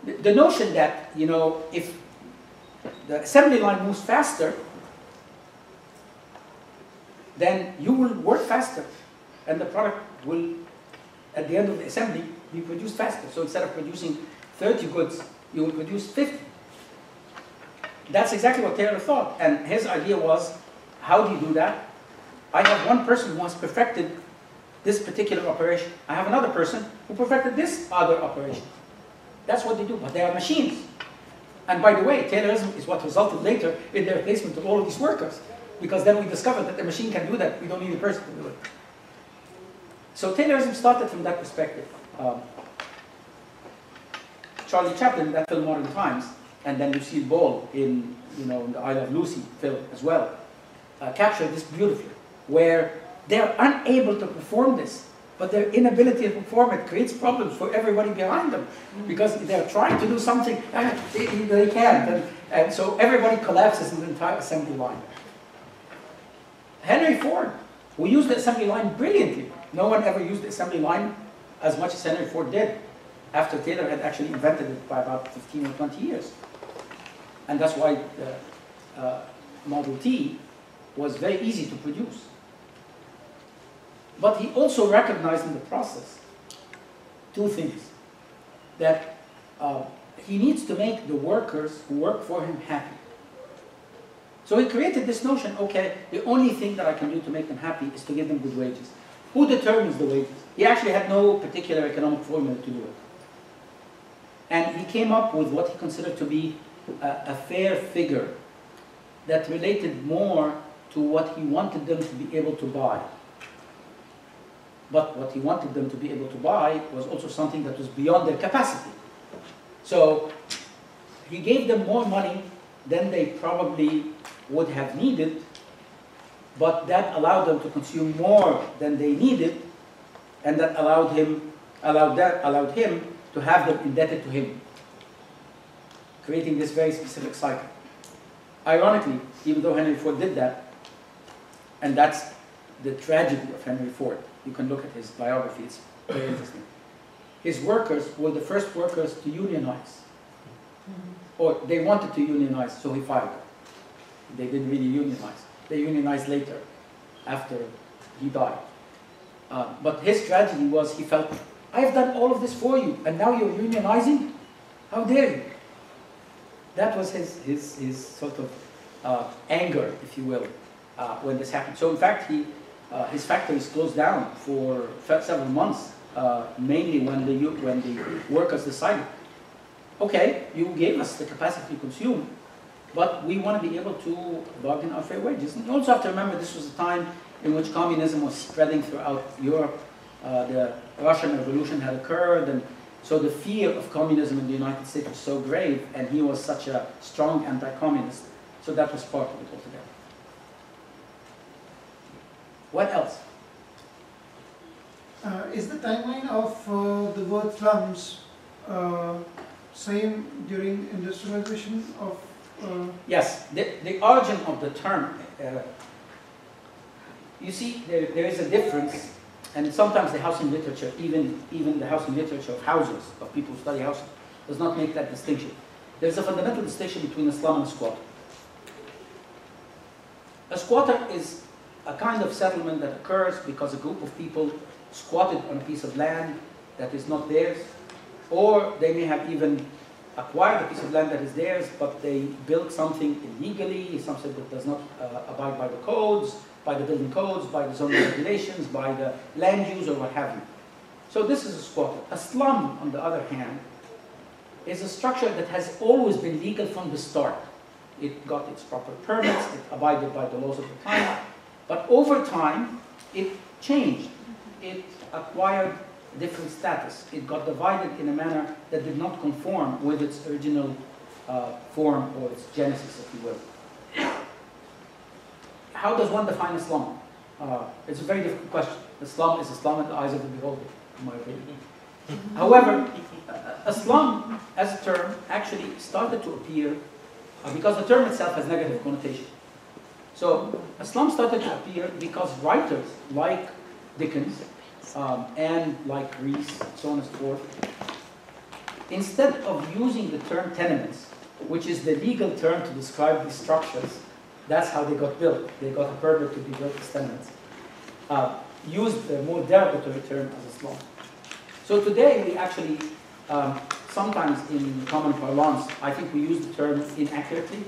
The notion that, you know, if the assembly line moves faster, then you will work faster, and the product will, at the end of the assembly, be produced faster. So instead of producing 30 goods, you will produce 50. That's exactly what Taylor thought. And his idea was, how do you do that? I have one person who has perfected this particular operation. I have another person who perfected this other operation. That's what they do, but they are machines. And by the way, Taylorism is what resulted later in the replacement of all of these workers. Because then we discovered that the machine can do that. We don't need a person to do it. So Taylorism started from that perspective. Charlie Chaplin, that film Modern Times, and then Lucille Ball in, in the I Love Lucy film as well, captured this beautifully, where they're unable to perform this, but their inability to perform it creates problems for everybody behind them, because they're trying to do something, they can't, and so everybody collapses in the entire assembly line. Henry Ford, who used the assembly line brilliantly. No one ever used the assembly line as much as Henry Ford did, after Taylor had actually invented it by about 15 or 20 years. And that's why the Model T was very easy to produce. But he also recognized in the process two things. That he needs to make the workers who work for him happy. So he created this notion, okay, the only thing that I can do to make them happy is to give them good wages. Who determines the wages? He actually had no particular economic formula to do it. And he came up with what he considered to be a fair figure that related more to what he wanted them to be able to buy. But what he wanted them to be able to buy was also something that was beyond their capacity. So he gave them more money than they probably would have needed, but that allowed them to consume more than they needed, and that allowed him to have them indebted to him, creating this very specific cycle. Ironically, even though Henry Ford did that, and that's the tragedy of Henry Ford. You can look at his biography, it's very interesting. His workers were the first workers to unionize. Or they wanted to unionize, so he fired them. They didn't really unionize. They unionized later, after he died. But his tragedy was he felt, I have done all of this for you, and now you're unionizing? How dare you? That was his sort of anger, if you will, when this happened. So in fact, his factories closed down for several months, mainly when the workers decided, okay, you gave us the capacity to consume, but we want to be able to bargain our fair wages. And you also have to remember this was a time in which communism was spreading throughout Europe. The Russian Revolution had occurred, and so the fear of communism in the United States was so grave, and he was such a strong anti-communist. So that was part of it altogether. What else? Is the timeline of the word slums same during industrialization of? Yes, the origin of the term, you see, there is a difference, and sometimes the housing literature, even the housing literature of houses, of people who study housing, does not make that distinction. There's a fundamental distinction between a slum and a squatter. A squatter is a kind of settlement that occurs because a group of people squatted on a piece of land that is not theirs, or they may have even acquired a piece of land that is theirs, but they built something illegally, something that does not abide by the codes, by the building codes, by the zoning regulations, by the land use, or what have you. So this is a squatter. A slum, on the other hand, is a structure that has always been legal from the start. It got its proper permits, it abided by the laws of the time, but over time, it changed. It acquired different status. It got divided in a manner that did not conform with its original form or its genesis, if you will. How does one define a slum? It's a very difficult question. The slum is a slum in the eyes of the beholder, in my opinion. However, a slum as a term actually started to appear because the term itself has negative connotation. So a slum started to appear because writers like Dickens and like Rees, so on and so forth, instead of using the term tenements, which is the legal term to describe these structures, that's how they got built. They got a permit to be built as tenements. Used the more derogatory term as a slum. So today we actually, sometimes in common parlance, I think we use the term inaccurately.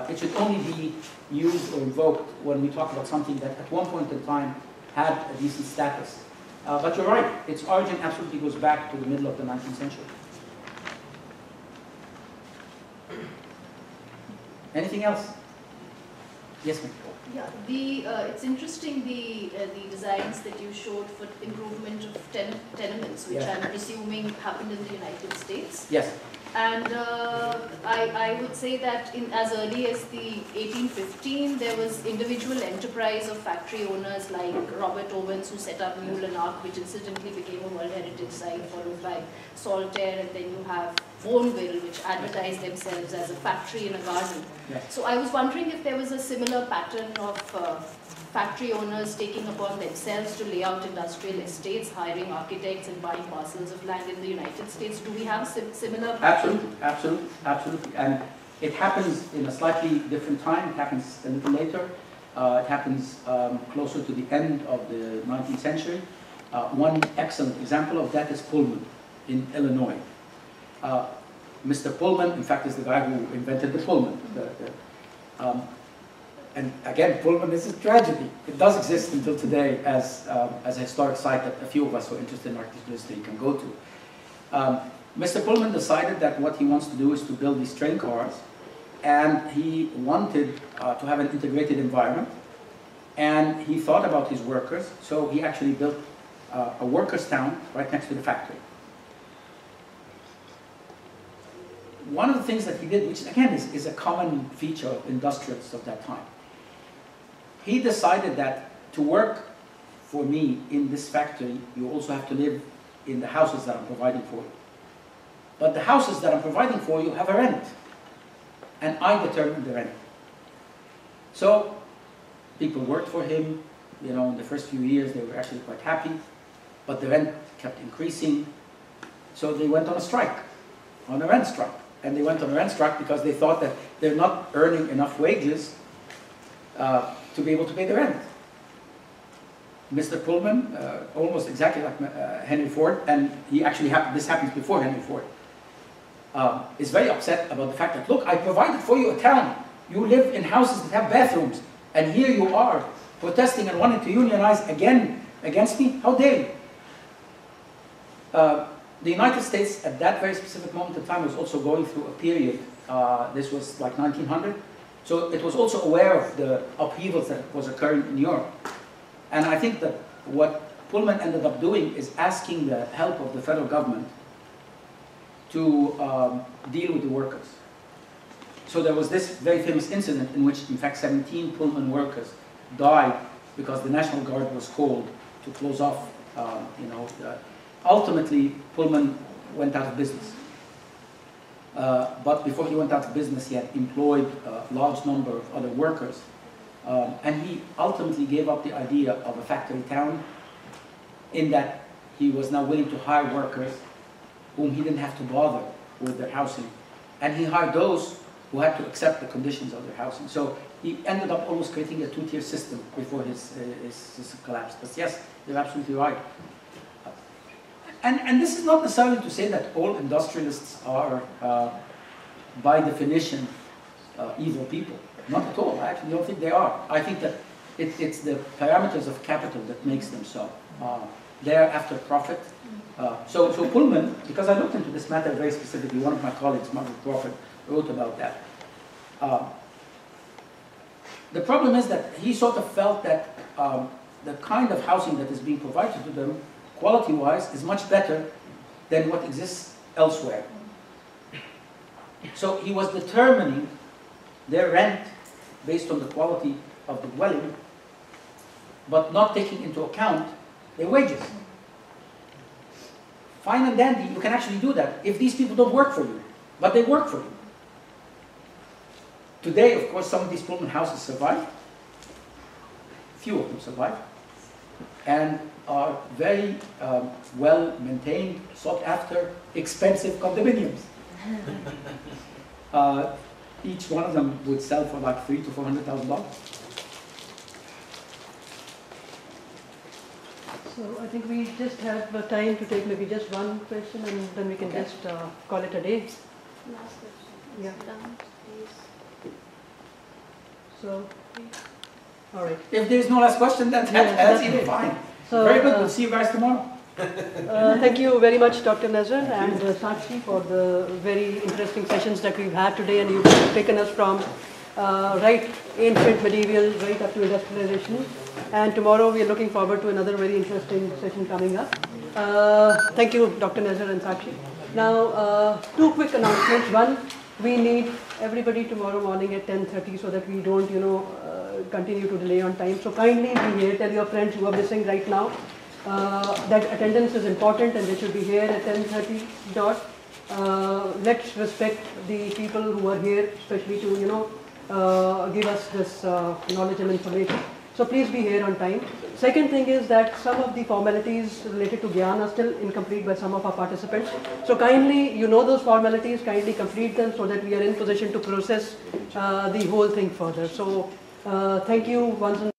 It should only be used or invoked when we talk about something that at one point in time had a decent status. But you're right, its origin absolutely goes back to the middle of the 19th century. Anything else? Yes, ma'am. Yeah, it's interesting the designs that you showed for improvement of tenements, which Yeah. I'm presuming happened in the United States. Yes. And I would say that as early as the 1815, there was individual enterprise of factory owners like Robert Owens, who set up Newland Ark, which incidentally became a World Heritage Site, followed by Saltaire, and then you have Bourneville, which advertised themselves as a factory in a garden. Yes. So I was wondering if there was a similar pattern of factory owners taking upon themselves to lay out industrial estates, hiring architects and buying parcels of land in the United States. Do we have similar pattern? Absolutely. And it happens in a slightly different time. It happens a little later. It happens closer to the end of the 19th century. One excellent example of that is Pullman in Illinois. Mr. Pullman, in fact, is the guy who invented the Pullman. And again, Pullman is a tragedy. It does exist until today as a historic site that a few of us who are interested in art history can go to. Mr. Pullman decided that what he wants to do is to build these train cars, and he wanted to have an integrated environment, and he thought about his workers, so he actually built a workers' town right next to the factory. One of the things that he did, which again is a common feature of industrialists of that time, he decided that to work for me in this factory, you also have to live in the houses that I'm providing for you. But the houses that I'm providing for you have a rent, and I determine the rent. So people worked for him, You know, in the first few years they were actually quite happy, but the rent kept increasing. So they went on a strike, on a rent strike. And they went on a rent strike because they thought that they're not earning enough wages to be able to pay the rent. Mr. Pullman, almost exactly like Henry Ford, and he actually this happens before Henry Ford, is very upset about the fact that, look, I provided for you a town. You live in houses that have bathrooms, and here you are protesting and wanting to unionize again against me? How dare you? The United States, at that very specific moment in time, was also going through a period, this was like 1900, so it was also aware of the upheavals that was occurring in Europe. And I think that what Pullman ended up doing is asking the help of the federal government to deal with the workers. So there was this very famous incident in which, in fact, 17 Pullman workers died because the National Guard was called to close off, ultimately, Pullman went out of business. But before he went out of business, he had employed a large number of other workers. And he ultimately gave up the idea of a factory town, in that he was now willing to hire workers whom he didn't have to bother with their housing. And he hired those who had to accept the conditions of their housing. So he ended up almost creating a two-tier system before his collapse. But yes, you're absolutely right. And this is not necessarily to say that all industrialists are, by definition, evil people. Not at all. I actually don't think they are. I think that it's the parameters of capital that makes them so. They're after profit. So Pullman, because I looked into this matter very specifically, one of my colleagues, Margaret Crawford, wrote about that. The problem is that he sort of felt that the kind of housing that is being provided to them, quality-wise, is much better than what exists elsewhere. So he was determining their rent based on the quality of the dwelling, but not taking into account their wages. Fine and dandy, you can actually do that if these people don't work for you, but they work for you. Today, of course, some of these Pullman houses survive. Few of them survive, and are very well maintained, sought after, expensive condominiums. Each one of them would sell for like $300,000 to $400,000. So I think we just have time to take maybe just one question, and then we can just call it a day. Last question. Yeah. Down, please. So, all right. If there's no last question, then that's even fine. So, very good. We'll see you guys tomorrow. Thank you very much, Dr. Nazar and Sakshi, for the very interesting sessions that we've had today, and you've taken us from right ancient medieval right up to industrialization. And tomorrow we are looking forward to another very interesting session coming up. Thank you, Dr. Nazar and Sakshi. Now, two quick announcements. One, we need everybody tomorrow morning at 10:30 so that we don't, continue to delay on time. So kindly be here. Tell your friends who are missing right now that attendance is important and they should be here at 10:30 dot. Let's respect the people who are here, especially to give us this knowledge and information. So please be here on time. Second thing is that some of the formalities related to GIAN are still incomplete by some of our participants. So kindly, those formalities, kindly complete them so that we are in position to process the whole thing further. So thank you once again.